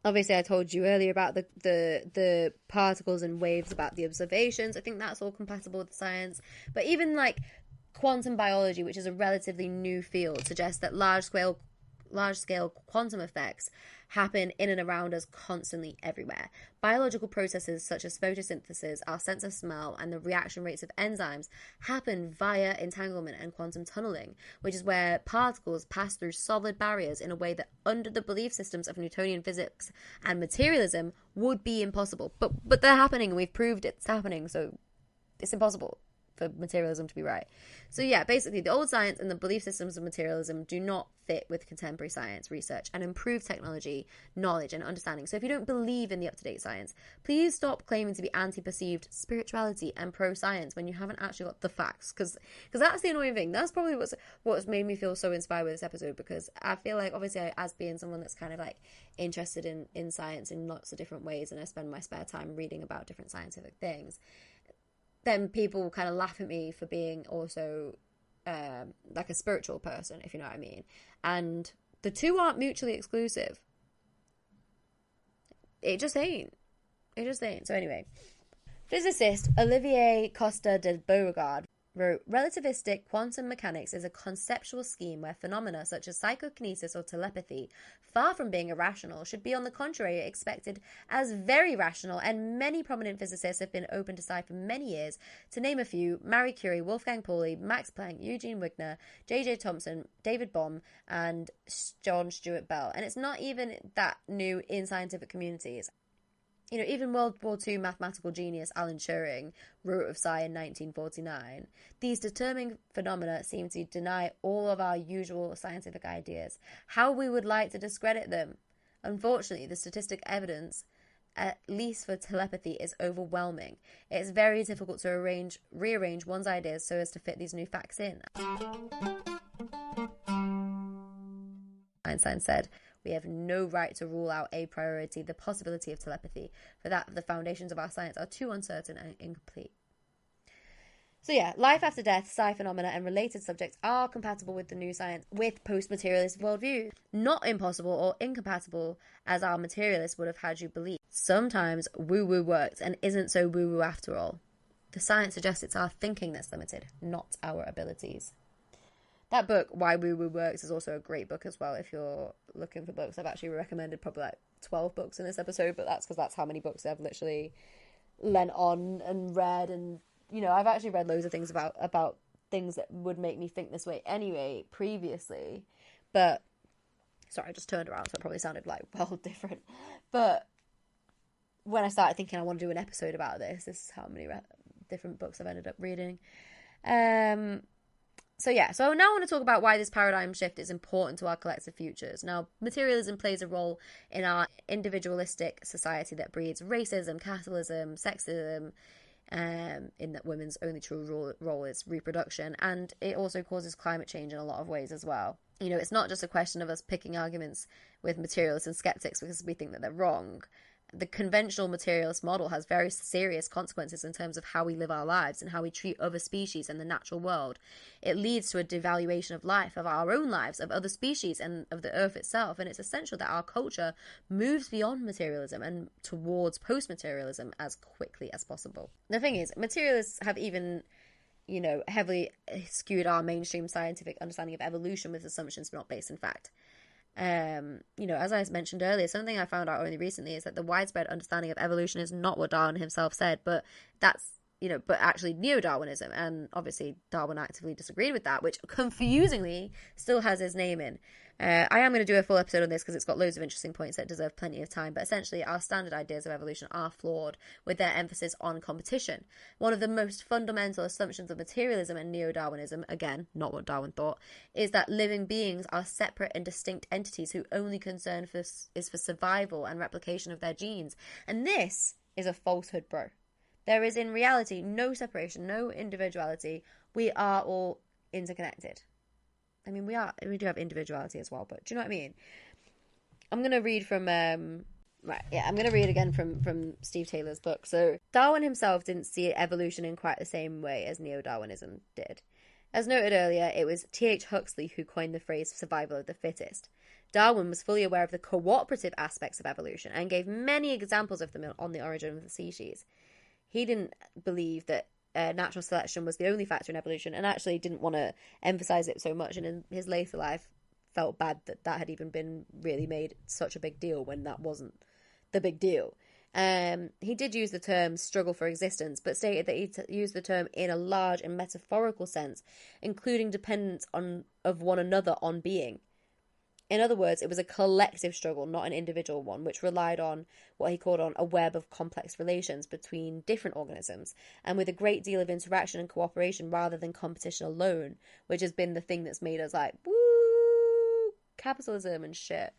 Obviously, I told you earlier about the particles and waves, about the observations. I think that's all compatible with science. But even like quantum biology, which is a relatively new field, suggests that large-scale quantum effects happen in and around us constantly everywhere. Biological processes such as photosynthesis, our sense of smell, and the reaction rates of enzymes happen via entanglement and quantum tunneling, which is where particles pass through solid barriers in a way that under the belief systems of Newtonian physics and materialism would be impossible. But they're happening, and we've proved it's happening, so it's impossible for materialism to be right. So yeah, basically the old science and the belief systems of materialism do not fit with contemporary science research and improved technology, knowledge and understanding. So if you don't believe in the up-to-date science, please stop claiming to be anti-perceived spirituality and pro-science when you haven't actually got the facts, because that's the annoying thing. That's probably what's made me feel so inspired with this episode, because I feel like, obviously, as being someone that's kind of like interested in science in lots of different ways, and I spend my spare time reading about different scientific things, then people kind of laugh at me for being also like a spiritual person, if you know what I mean. And the two aren't mutually exclusive. It just ain't. So anyway, physicist Olivier Costa de Beauregard wrote, relativistic quantum mechanics is a conceptual scheme where phenomena such as psychokinesis or telepathy, far from being irrational, should be on the contrary expected as very rational, and many prominent physicists have been open to psi for many years. To name a few, Marie Curie, Wolfgang Pauli, Max Planck, Eugene Wigner, J.J. Thomson, David Bohm, and John Stuart Bell. And it's not even that new in scientific communities. You know, even World War II mathematical genius Alan Turing wrote of psi in 1949. These determining phenomena seem to deny all of our usual scientific ideas. How we would like to discredit them. Unfortunately, the statistic evidence at least for telepathy, is overwhelming. It's very difficult to rearrange one's ideas so as to fit these new facts in. Einstein said, "We have no right to rule out a priori the possibility of telepathy, for that the foundations of our science are too uncertain and incomplete." So yeah, life after death, psi phenomena, and related subjects are compatible with the new science, with post-materialist worldview. Not impossible or incompatible, as our materialists would have had you believe. Sometimes woo-woo works and isn't so woo-woo after all. The science suggests it's our thinking that's limited, not our abilities. That book, Why Woo-Woo Works, is also a great book as well if you're looking for books. I've actually recommended probably like 12 books in this episode, but that's because that's how many books I've literally lent on and read. And, you know, I've actually read loads of things about things that would make me think this way anyway, previously. But, sorry, I just turned around, so it probably sounded like, well, different. But when I started thinking I want to do an episode about this is how many different books I've ended up reading. So now I want to talk about why this paradigm shift is important to our collective futures. Now, materialism plays a role in our individualistic society that breeds racism, capitalism, sexism, in that women's only true role is reproduction, and it also causes climate change in a lot of ways as well. You know, it's not just a question of us picking arguments with materialists and skeptics because we think that they're wrong. The conventional materialist model has very serious consequences in terms of how we live our lives and how we treat other species and the natural world. It leads to a devaluation of life, of our own lives, of other species, and of the earth itself. And it's essential that our culture moves beyond materialism and towards post-materialism as quickly as possible. The thing is, materialists have even, you know, heavily skewed our mainstream scientific understanding of evolution with assumptions not based in fact. You know, as I mentioned earlier, something I found out only recently is that the widespread understanding of evolution is not what Darwin himself said, but actually neo-Darwinism, and obviously Darwin actively disagreed with that, which confusingly still has his name in. I am going to do a full episode on this because it's got loads of interesting points that deserve plenty of time, but essentially our standard ideas of evolution are flawed with their emphasis on competition. One of the most fundamental assumptions of materialism and neo-Darwinism, again, not what Darwin thought, is that living beings are separate and distinct entities whose only concern is for survival and replication of their genes. And this is a falsehood, bro. There is in reality no separation, no individuality. We are all interconnected. I mean, we do have individuality as well, but do you know what I mean? I'm going to read from, I'm going to read again from Steve Taylor's book. So, Darwin himself didn't see evolution in quite the same way as neo-Darwinism did. As noted earlier, it was T.H. Huxley who coined the phrase survival of the fittest. Darwin was fully aware of the cooperative aspects of evolution and gave many examples of them on the origin of the species. He didn't believe that natural selection was the only factor in evolution, and actually didn't want to emphasize it so much, and in his later life felt bad that had even been really made such a big deal when that wasn't the big deal. He did use the term struggle for existence, but stated that he used the term in a large and metaphorical sense, including dependence of one another on being. In other words, it was a collective struggle, not an individual one, which relied on what he called on a web of complex relations between different organisms, and with a great deal of interaction and cooperation rather than competition alone, which has been the thing that's made us like, woo, capitalism and shit.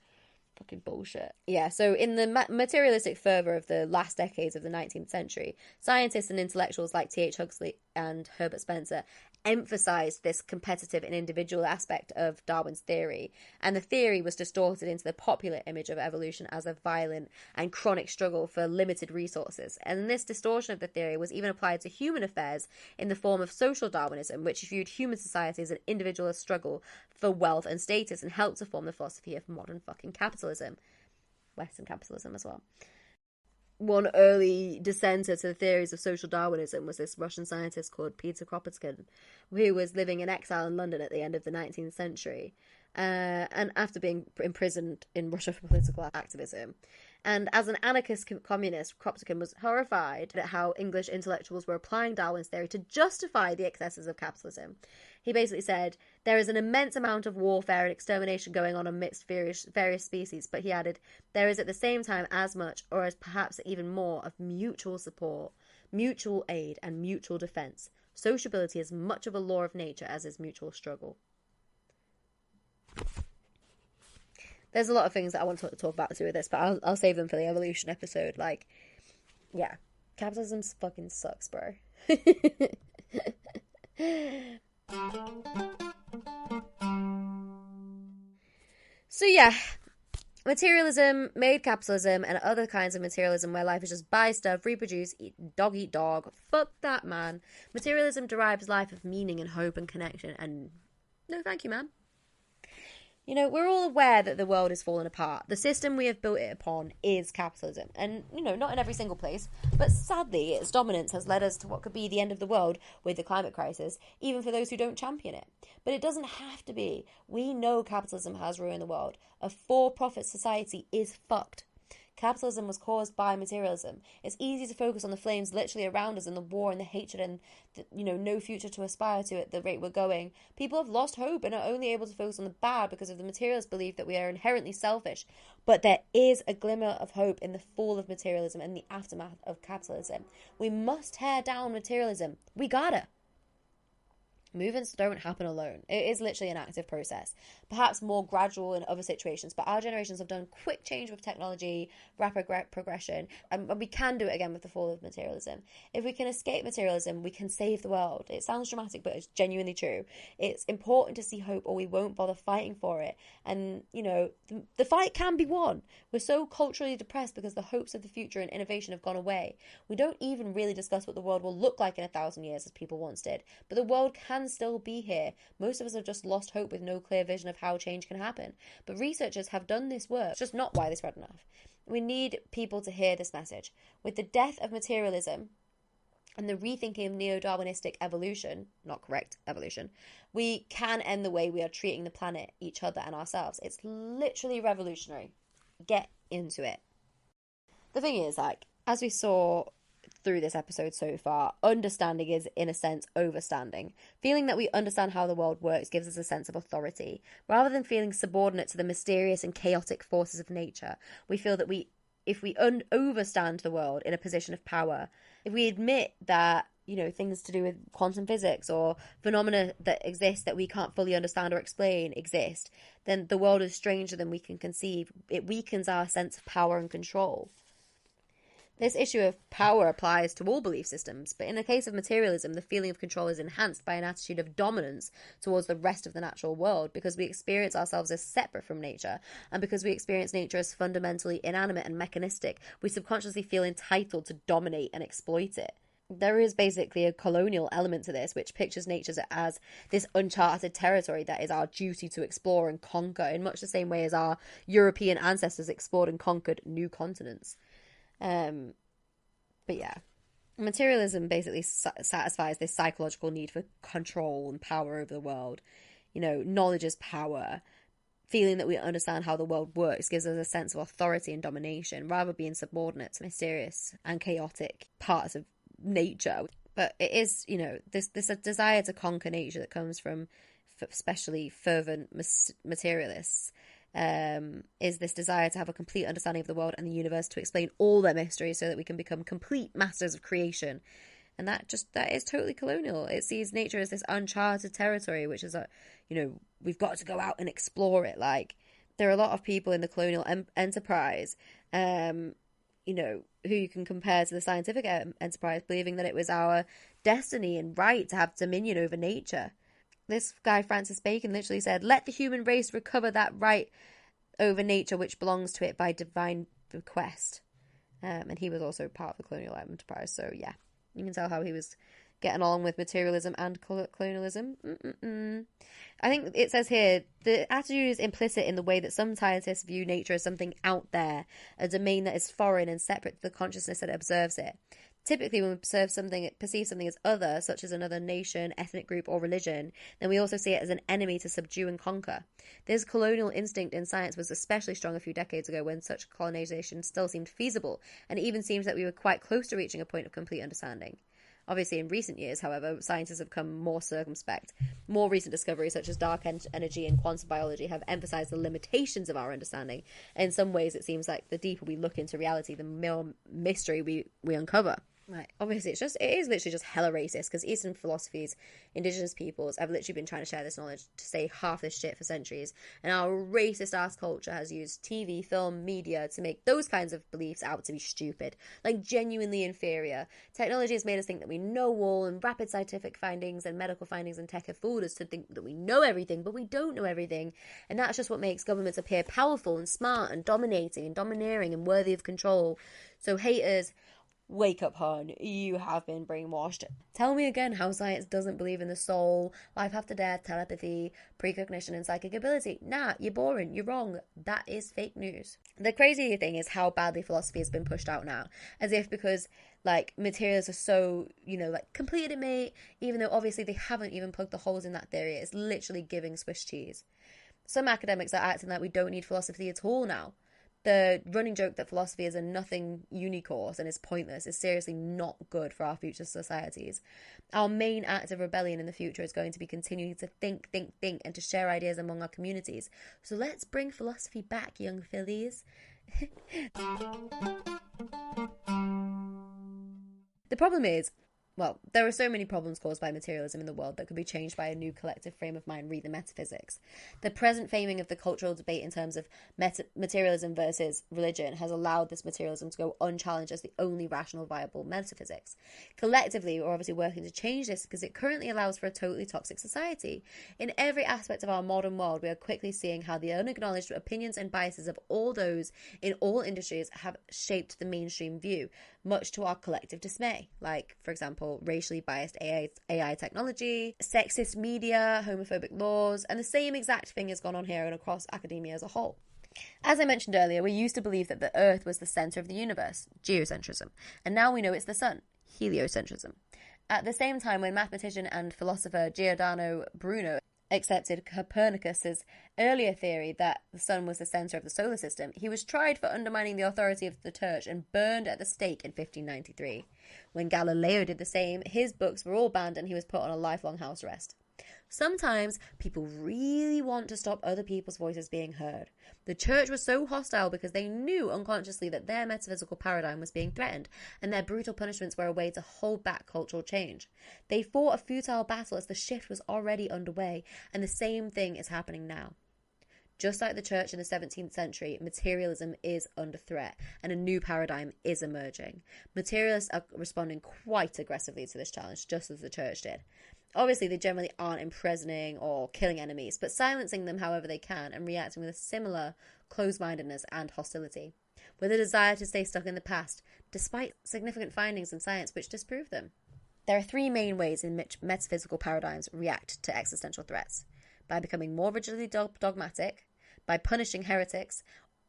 Fucking bullshit. Yeah, so in the materialistic fervour of the last decades of the 19th century, scientists and intellectuals like T.H. Huxley and Herbert Spencer emphasised this competitive and individual aspect of Darwin's theory, and the theory was distorted into the popular image of evolution as a violent and chronic struggle for limited resources. And this distortion of the theory was even applied to human affairs in the form of social Darwinism, which viewed human society as an individualist struggle for wealth and status, and helped to form the philosophy of modern fucking capitalism. Western capitalism as well. One early dissenter to the theories of social Darwinism was this Russian scientist called Peter Kropotkin, who was living in exile in London at the end of the 19th century, and after being imprisoned in Russia for political activism. And as an anarchist communist, Kropotkin was horrified at how English intellectuals were applying Darwin's theory to justify the excesses of capitalism. He basically said, there is an immense amount of warfare and extermination going on amidst various species, but he added, there is at the same time as much, or as perhaps even more, of mutual support, mutual aid, and mutual defence. Sociability is much of a law of nature as is mutual struggle. There's a lot of things that I want to talk about through this, but I'll save them for the evolution episode. Like, yeah, capitalism fucking sucks, bro. So yeah, materialism made capitalism and other kinds of materialism where life is just buy stuff, reproduce, eat dog. Fuck that, man. Materialism derives life of meaning and hope and connection, and no thank you, man. You know, we're all aware that the world is falling apart. The system we have built it upon is capitalism. And, you know, not in every single place, but sadly, its dominance has led us to what could be the end of the world with the climate crisis, even for those who don't champion it. But it doesn't have to be. We know capitalism has ruined the world. A for-profit society is fucked. Capitalism was caused by materialism. It's easy to focus on the flames literally around us and the war and the hatred and, no future to aspire to at the rate we're going. People have lost hope and are only able to focus on the bad because of the materialist belief that we are inherently selfish. But there is a glimmer of hope in the fall of materialism and the aftermath of capitalism. We must tear down materialism. We gotta. Movements don't happen alone. It is literally an active process, perhaps more gradual in other situations, but our generations have done quick change with technology, rapid progression, and we can do it again with the fall of materialism. If we can escape materialism, we can save the world. It sounds dramatic, but it's genuinely true. It's important to see hope or we won't bother fighting for it. And, the fight can be won. We're so culturally depressed because the hopes of the future and innovation have gone away. We don't even really discuss what the world will look like in 1,000 years as people once did, but the world can still be here. Most of us have just lost hope with no clear vision of how change can happen. But researchers have done this work. It's just not widely spread enough. We need people to hear this message. With the death of materialism and the rethinking of neo-Darwinistic evolution, not correct evolution, we can end the way we are treating the planet, each other, and ourselves. It's literally revolutionary. Get into it. The thing is, as we saw through this episode so far, understanding is, in a sense, overstanding. Feeling that we understand how the world works gives us a sense of authority. Rather than feeling subordinate to the mysterious and chaotic forces of nature, we feel that if we overstand the world in a position of power, if we admit that, things to do with quantum physics or phenomena that exist that we can't fully understand or explain exist, then the world is stranger than we can conceive. It weakens our sense of power and control. This issue of power applies to all belief systems, but in the case of materialism, the feeling of control is enhanced by an attitude of dominance towards the rest of the natural world because we experience ourselves as separate from nature, and because we experience nature as fundamentally inanimate and mechanistic, we subconsciously feel entitled to dominate and exploit it. There is basically a colonial element to this, which pictures nature as this uncharted territory that is our duty to explore and conquer, in much the same way as our European ancestors explored and conquered new continents. But yeah, materialism basically satisfies this psychological need for control and power over the world. Knowledge is power. Feeling that we understand how the world works gives us a sense of authority and domination, rather being subordinate to mysterious and chaotic parts of nature. But it is, this a desire to conquer nature that comes from especially fervent materialists. Is this desire to have a complete understanding of the world and the universe, to explain all their mysteries so that we can become complete masters of creation. And that is totally colonial. It sees nature as this uncharted territory, which is we've got to go out and explore it. There are a lot of people in the colonial enterprise, who you can compare to the scientific enterprise, believing that it was our destiny and right to have dominion over nature. This guy, Francis Bacon, literally said, "Let the human race recover that right over nature which belongs to it by divine bequest." And he was also part of the colonial enterprise. So, yeah, you can tell how he was getting along with materialism and colonialism. I think it says here, the attitude is implicit in the way that some scientists view nature as something out there, a domain that is foreign and separate to the consciousness that observes it. Typically, when we perceive something as other, such as another nation, ethnic group, or religion, then we also see it as an enemy to subdue and conquer. This colonial instinct in science was especially strong a few decades ago, when such colonization still seemed feasible, and it even seems that we were quite close to reaching a point of complete understanding. Obviously, in recent years, however, scientists have become more circumspect. More recent discoveries, such as dark energy and quantum biology, have emphasized the limitations of our understanding. In some ways, it seems like the deeper we look into reality, the more mystery we uncover. Right. Obviously, it is literally just hella racist because Eastern philosophies, indigenous peoples have literally been trying to share this knowledge to say half this shit for centuries. And our racist ass culture has used TV, film, media to make those kinds of beliefs out to be stupid, like genuinely inferior. Technology has made us think that we know all, and rapid scientific findings and medical findings and tech have fooled us to think that we know everything, but we don't know everything. And that's just what makes governments appear powerful and smart and dominating and domineering and worthy of control. So haters, wake up, hon. You have been brainwashed. Tell me again how science doesn't believe in the soul, life after death, telepathy, precognition, and psychic ability. Nah, you're boring. You're wrong. That is fake news. The crazy thing is how badly philosophy has been pushed out now. As if because, like, materialists are so, like, completed it, mate, even though obviously they haven't even plugged the holes in that theory. It's literally giving Swiss cheese. Some academics are acting like we don't need philosophy at all now. The running joke that philosophy is a nothing uni course and is pointless is seriously not good for our future societies. Our main act of rebellion in the future is going to be continuing to think, and to share ideas among our communities. So let's bring philosophy back, young fillies. The problem is, well, there are so many problems caused by materialism in the world that could be changed by a new collective frame of mind, read the Metaphysics. The present framing of the cultural debate in terms of materialism versus religion has allowed this materialism to go unchallenged as the only rational, viable metaphysics. Collectively, we're obviously working to change this because it currently allows for a totally toxic society. In every aspect of our modern world, we are quickly seeing how the unacknowledged opinions and biases of all those in all industries have shaped the mainstream view, much to our collective dismay. Like, for example, racially biased AI technology, sexist media, homophobic laws, and the same exact thing has gone on here and across academia as a whole. As I mentioned earlier, we used to believe that the Earth was the centre of the universe, geocentrism, and now we know it's the sun, heliocentrism. At the same time, when mathematician and philosopher Giordano Bruno accepted Copernicus's earlier theory that the sun was the centre of the solar system, he was tried for undermining the authority of the church and burned at the stake in 1593. When Galileo did the same, his books were all banned and he was put on a lifelong house arrest. Sometimes people really want to stop other people's voices being heard. The church was so hostile because they knew unconsciously that their metaphysical paradigm was being threatened, and their brutal punishments were a way to hold back cultural change. They fought a futile battle as the shift was already underway, and the same thing is happening now. Just like the church in the 17th century, materialism is under threat, and a new paradigm is emerging. Materialists are responding quite aggressively to this challenge, just as the church did. Obviously, they generally aren't imprisoning or killing enemies, but silencing them however they can and reacting with a similar closed-mindedness and hostility, with a desire to stay stuck in the past, despite significant findings in science which disprove them. There are three main ways in which metaphysical paradigms react to existential threats: by becoming more rigidly dogmatic, by punishing heretics,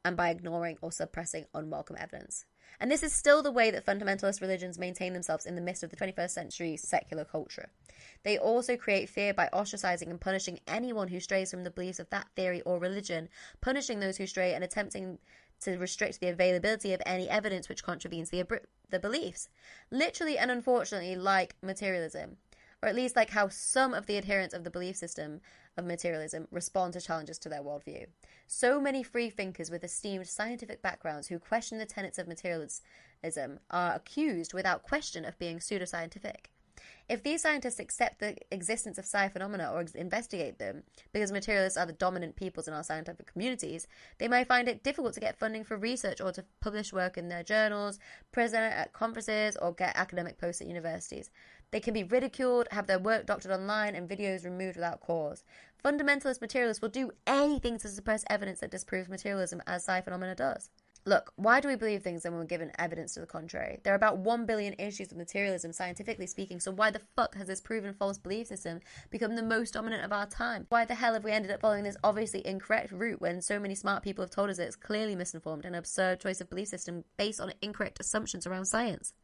and by ignoring or suppressing unwelcome evidence. And this is still the way that fundamentalist religions maintain themselves in the midst of the 21st century secular culture. They also create fear by ostracizing and punishing anyone who strays from the beliefs of that theory or religion, punishing those who stray and attempting to restrict the availability of any evidence which contravenes the beliefs. Literally and unfortunately like materialism, or at least like how some of the adherents of the belief system of materialism respond to challenges to their worldview. So many free thinkers with esteemed scientific backgrounds who question the tenets of materialism are accused without question of being pseudoscientific. If these scientists accept the existence of psi phenomena or investigate them, because materialists are the dominant peoples in our scientific communities, they may find it difficult to get funding for research or to publish work in their journals, present at conferences, or get academic posts at universities. They can be ridiculed, have their work doctored online, and videos removed without cause. Fundamentalist materialists will do anything to suppress evidence that disproves materialism, as psi phenomena does. Look, why do we believe things when we're given evidence to the contrary? There are about 1 billion issues of materialism, scientifically speaking, so why the fuck has this proven false belief system become the most dominant of our time? Why the hell have we ended up following this obviously incorrect route when so many smart people have told us that it's clearly misinformed and an absurd choice of belief system based on incorrect assumptions around science?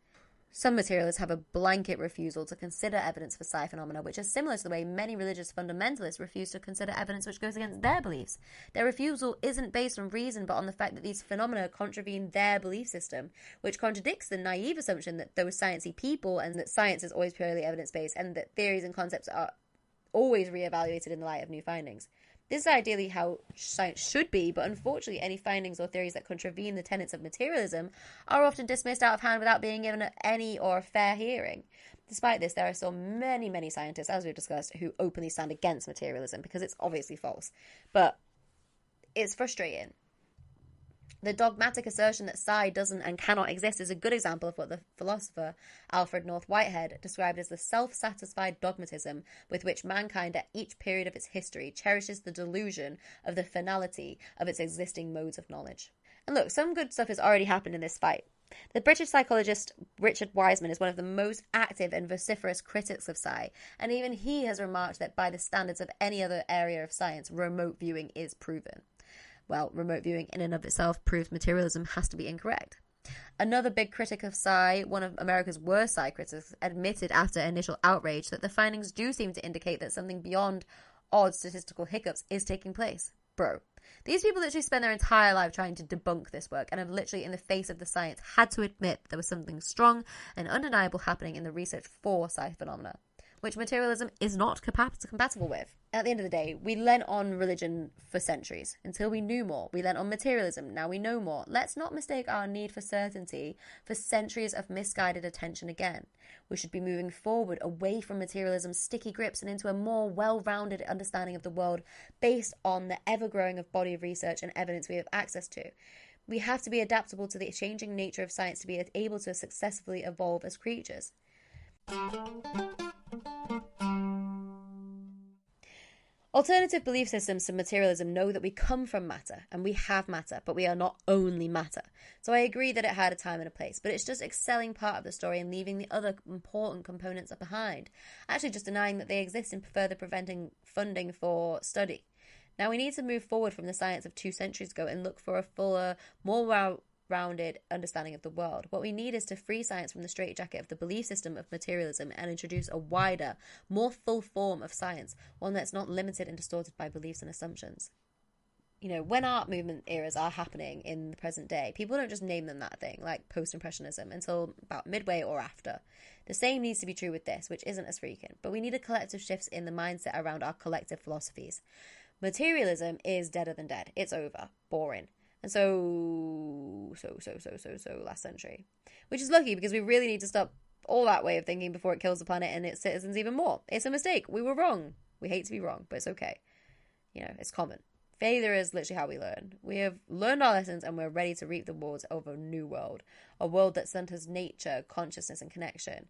Some materialists have a blanket refusal to consider evidence for psi phenomena, which is similar to the way many religious fundamentalists refuse to consider evidence which goes against their beliefs. Their refusal isn't based on reason, but on the fact that these phenomena contravene their belief system, which contradicts the naive assumption that those sciencey people and that science is always purely evidence-based and that theories and concepts are always re-evaluated in the light of new findings. This is ideally how science should be, but unfortunately, any findings or theories that contravene the tenets of materialism are often dismissed out of hand without being given any or a fair hearing. Despite this, there are still many, many scientists, as we've discussed, who openly stand against materialism because it's obviously false. But it's frustrating. The dogmatic assertion that psi doesn't and cannot exist is a good example of what the philosopher Alfred North Whitehead described as the self-satisfied dogmatism with which mankind at each period of its history cherishes the delusion of the finality of its existing modes of knowledge. And look, some good stuff has already happened in this fight. The British psychologist Richard Wiseman is one of the most active and vociferous critics of psi, and even he has remarked that by the standards of any other area of science, remote viewing is proven. Well, remote viewing in and of itself proves materialism has to be incorrect. Another big critic of psi, one of America's worst psi critics, admitted after initial outrage that the findings do seem to indicate that something beyond odd statistical hiccups is taking place. Bro, these people literally spend their entire life trying to debunk this work and have literally, in the face of the science, had to admit there was something strong and undeniable happening in the research for psi phenomena, which materialism is not compatible with. At the end of the day, we lent on religion for centuries, until we knew more. We lent on materialism, now we know more. Let's not mistake our need for certainty for centuries of misguided attention again. We should be moving forward away from materialism's sticky grips and into a more well-rounded understanding of the world based on the ever-growing body of research and evidence we have access to. We have to be adaptable to the changing nature of science to be able to successfully evolve as creatures. Alternative belief systems to materialism know that we come from matter, and we have matter, but we are not only matter. So I agree that it had a time and a place, but it's just excelling part of the story and leaving the other important components behind. Actually just denying that they exist and further preventing funding for study. Now we need to move forward from the science of 2 centuries ago and look for a fuller, more well-rounded understanding of the world. What we need is to free science from the straitjacket of the belief system of materialism and introduce a wider, more full form of science, one that's not limited and distorted by beliefs and assumptions. You know, when art movement eras are happening in the present day, people don't just name them that thing, like post-impressionism, until about midway or after. The same needs to be true with this, which isn't as frequent, but we need a collective shift in the mindset around our collective philosophies. Materialism is deader than dead. It's over. Boring. And so last century. Which is lucky because we really need to stop all that way of thinking before it kills the planet and its citizens even more. It's a mistake. We were wrong. We hate to be wrong, but it's okay. You know, it's common. Failure is literally how we learn. We have learned our lessons and we're ready to reap the rewards of a new world. A world that centers nature, consciousness, and connection.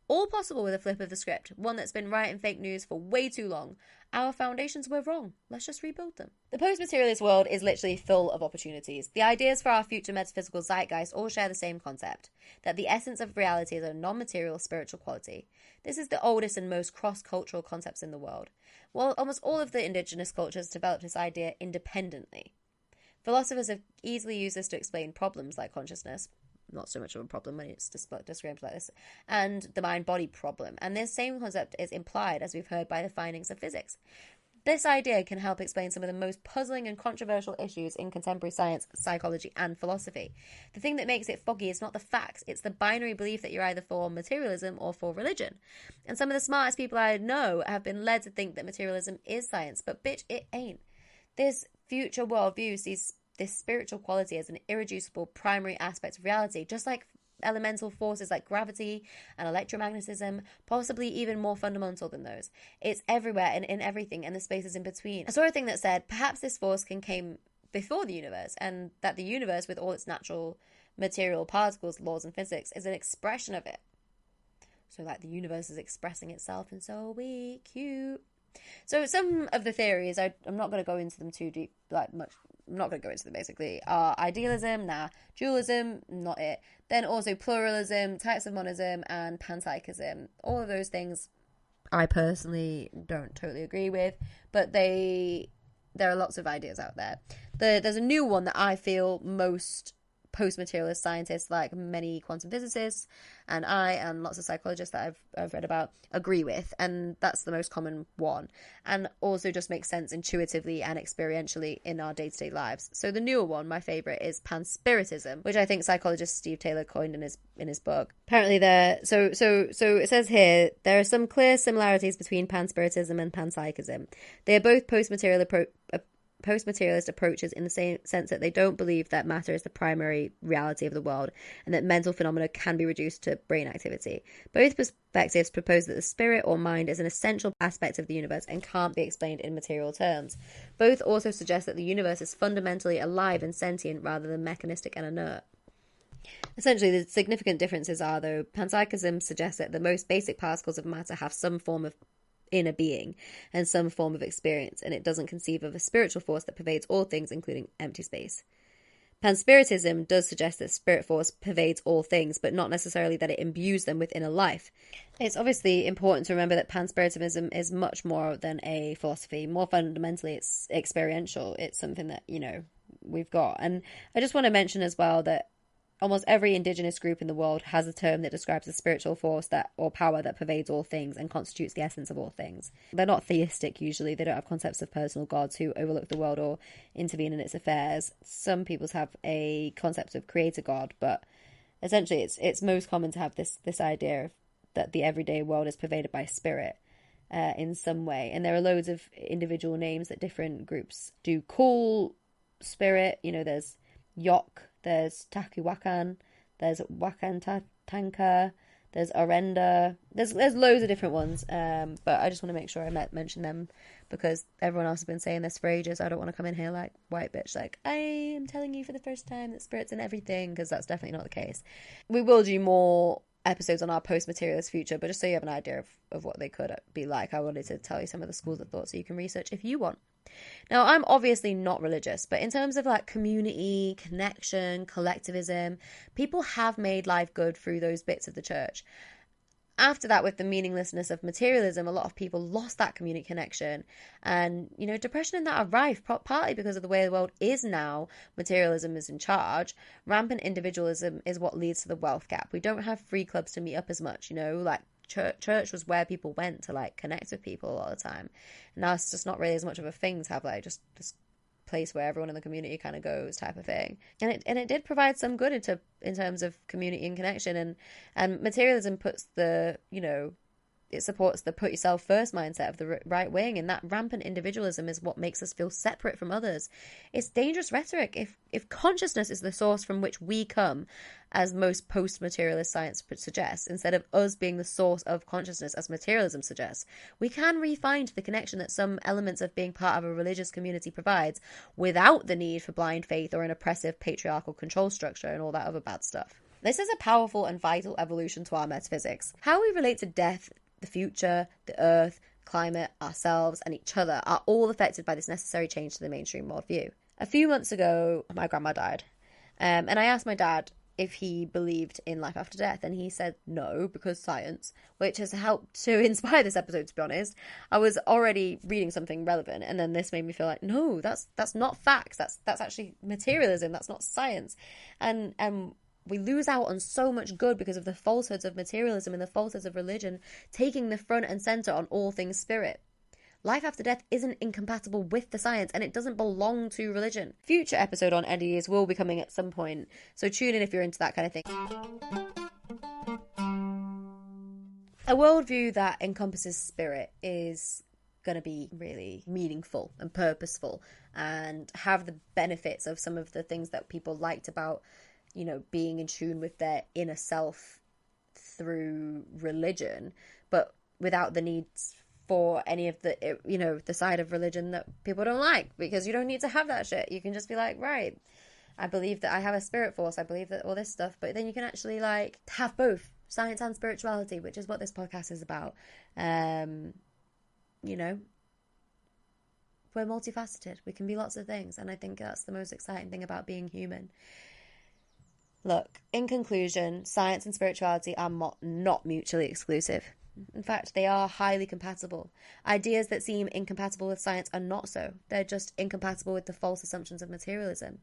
All possible with a flip of the script, one that's been writing fake news for way too long. Our foundations were wrong. Let's just rebuild them. The post-materialist world is literally full of opportunities. The ideas for our future metaphysical zeitgeist all share the same concept, that the essence of reality is a non-material spiritual quality. This is the oldest and most cross-cultural concepts in the world. Well, almost all of the indigenous cultures developed this idea independently. Philosophers have easily used this to explain problems like consciousness, not so much of a problem when it's described like this, and the mind-body problem. And this same concept is implied, as we've heard, by the findings of physics. This idea can help explain some of the most puzzling and controversial issues in contemporary science, psychology, and philosophy. The thing that makes it foggy is not the facts, it's the binary belief that you're either for materialism or for religion. And some of the smartest people I know have been led to think that materialism is science, but bitch, it ain't. This future worldview sees this spiritual quality as an irreducible primary aspect of reality, just like elemental forces like gravity and electromagnetism, possibly even more fundamental than those. It's everywhere and in everything and the spaces in between. I saw a thing that said, perhaps this force came before the universe, and that the universe, with all its natural material particles, laws, and physics, is an expression of it. So like the universe is expressing itself, and so are we. Cute. So some of the theories, I'm not going to go into them too deep, much. I'm not going to go into them basically, are idealism, dualism, not it. Then also pluralism, types of monism, and panpsychism. All of those things I personally don't totally agree with, but there are lots of ideas out there. There's a new one that I feel most post-materialist scientists like many quantum physicists and I and lots of psychologists that I've read about agree with, and that's the most common one, and also just makes sense intuitively and experientially in our day-to-day lives. So the newer one, my favorite, is panspiritism, which I think psychologist Steve Taylor coined in his book. Apparently so it says here there are some clear similarities between panspiritism and panpsychism. They are both post-materialist approaches in the same sense that they don't believe that matter is the primary reality of the world and that mental phenomena can be reduced to brain activity. Both perspectives propose that the spirit or mind is an essential aspect of the universe and can't be explained in material terms. Both also suggest that the universe is fundamentally alive and sentient rather than mechanistic and inert. Essentially, the significant differences are, though, panpsychism suggests that the most basic particles of matter have some form of inner being and some form of experience, and it doesn't conceive of a spiritual force that pervades all things, including empty space. Panspiritism does suggest that spirit force pervades all things, but not necessarily that it imbues them with inner life. It's obviously important to remember that panspiritism is much more than a philosophy. More fundamentally, it's experiential. It's something that, we've got. And I just want to mention as well that almost every indigenous group in the world has a term that describes the spiritual force or power that pervades all things and constitutes the essence of all things. They're not theistic usually. They don't have concepts of personal gods who overlook the world or intervene in its affairs. Some peoples have a concept of creator god, but essentially it's most common to have this idea that the everyday world is pervaded by spirit in some way. And there are loads of individual names that different groups do call spirit. There's Yok, there's Takiwakan, there's Wakantanka, there's Arenda, there's loads of different ones, but I just want to make sure I mention them because everyone else has been saying this for ages. I don't want to come in here like white bitch, like I am telling you for the first time that spirit's in everything, because that's definitely not the case. We will do more episodes on our post-materialist future, but just so you have an idea of what they could be like, I wanted to tell you some of the schools of thought so you can research if you want. Now, I'm obviously not religious, but in terms of like community, connection, collectivism, people have made life good through those bits of the church. After that, with the meaninglessness of materialism, a lot of people lost that community connection, and depression and that are rife, partly because of the way the world is now. Materialism is in charge. Rampant individualism is what leads to the wealth gap. We don't have free clubs to meet up as much, like church was where people went to like connect with people a lot of the time. And now it's just not really as much of a thing to have like just this place where everyone in the community kind of goes type of thing. And it did provide some good in terms of community and connection, and materialism puts it supports the put yourself first mindset of the right wing, and that rampant individualism is what makes us feel separate from others. It's dangerous rhetoric. If consciousness is the source from which we come, as most post-materialist science suggests, instead of us being the source of consciousness as materialism suggests, we can re-find the connection that some elements of being part of a religious community provides without the need for blind faith or an oppressive patriarchal control structure and all that other bad stuff. This is a powerful and vital evolution to our metaphysics. How we relate to death, the future, the earth, climate, ourselves, and each other are all affected by this necessary change to the mainstream worldview. A few months ago, my grandma died, and I asked my dad if he believed in life after death, and he said no, because science, which has helped to inspire this episode, to be honest. I was already reading something relevant, and then this made me feel like, no, that's not facts, that's actually materialism, that's not science. And we lose out on so much good because of the falsehoods of materialism and the falsehoods of religion taking the front and centre on all things spirit. Life after death isn't incompatible with the science, and it doesn't belong to religion. Future episode on NDEs will be coming at some point, so tune in if you're into that kind of thing. A worldview that encompasses spirit is going to be really meaningful and purposeful and have the benefits of some of the things that people liked about being in tune with their inner self through religion, but without the needs for any of the, the side of religion that people don't like, because you don't need to have that shit. You can just be like, right, I believe that I have a spirit force, I believe that all this stuff, but then you can actually like have both science and spirituality, which is what this podcast is about. We're multifaceted. We can be lots of things, and I think that's the most exciting thing about being human. Look, in conclusion, science and spirituality are not mutually exclusive. In fact, they are highly compatible. Ideas that seem incompatible with science are not so. They're just incompatible with the false assumptions of materialism.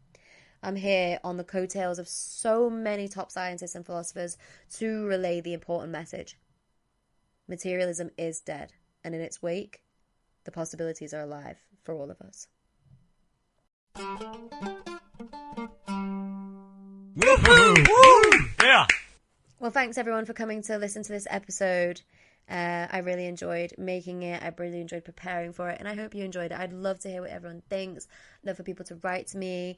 I'm here on the coattails of so many top scientists and philosophers to relay the important message. Materialism is dead, and in its wake, the possibilities are alive for all of us. Yeah. Well, thanks everyone for coming to listen to this episode. I really enjoyed making it. I really enjoyed preparing for it, and I hope you enjoyed it. I'd love to hear what everyone thinks. I'd love for people to write to me.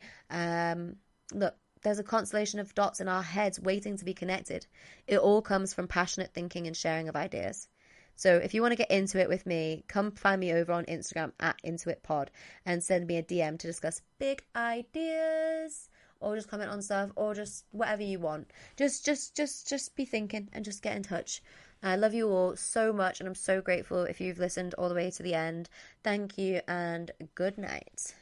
Look, there's a constellation of dots in our heads waiting to be connected. It all comes from passionate thinking and sharing of ideas. So if you want to get into it with me, come find me over on Instagram at intu-it-pod and send me a DM to discuss big ideas, or just comment on stuff, or just whatever you want. Just be thinking and just get in touch. I love you all so much, and I'm so grateful if you've listened all the way to the end. Thank you, and good night.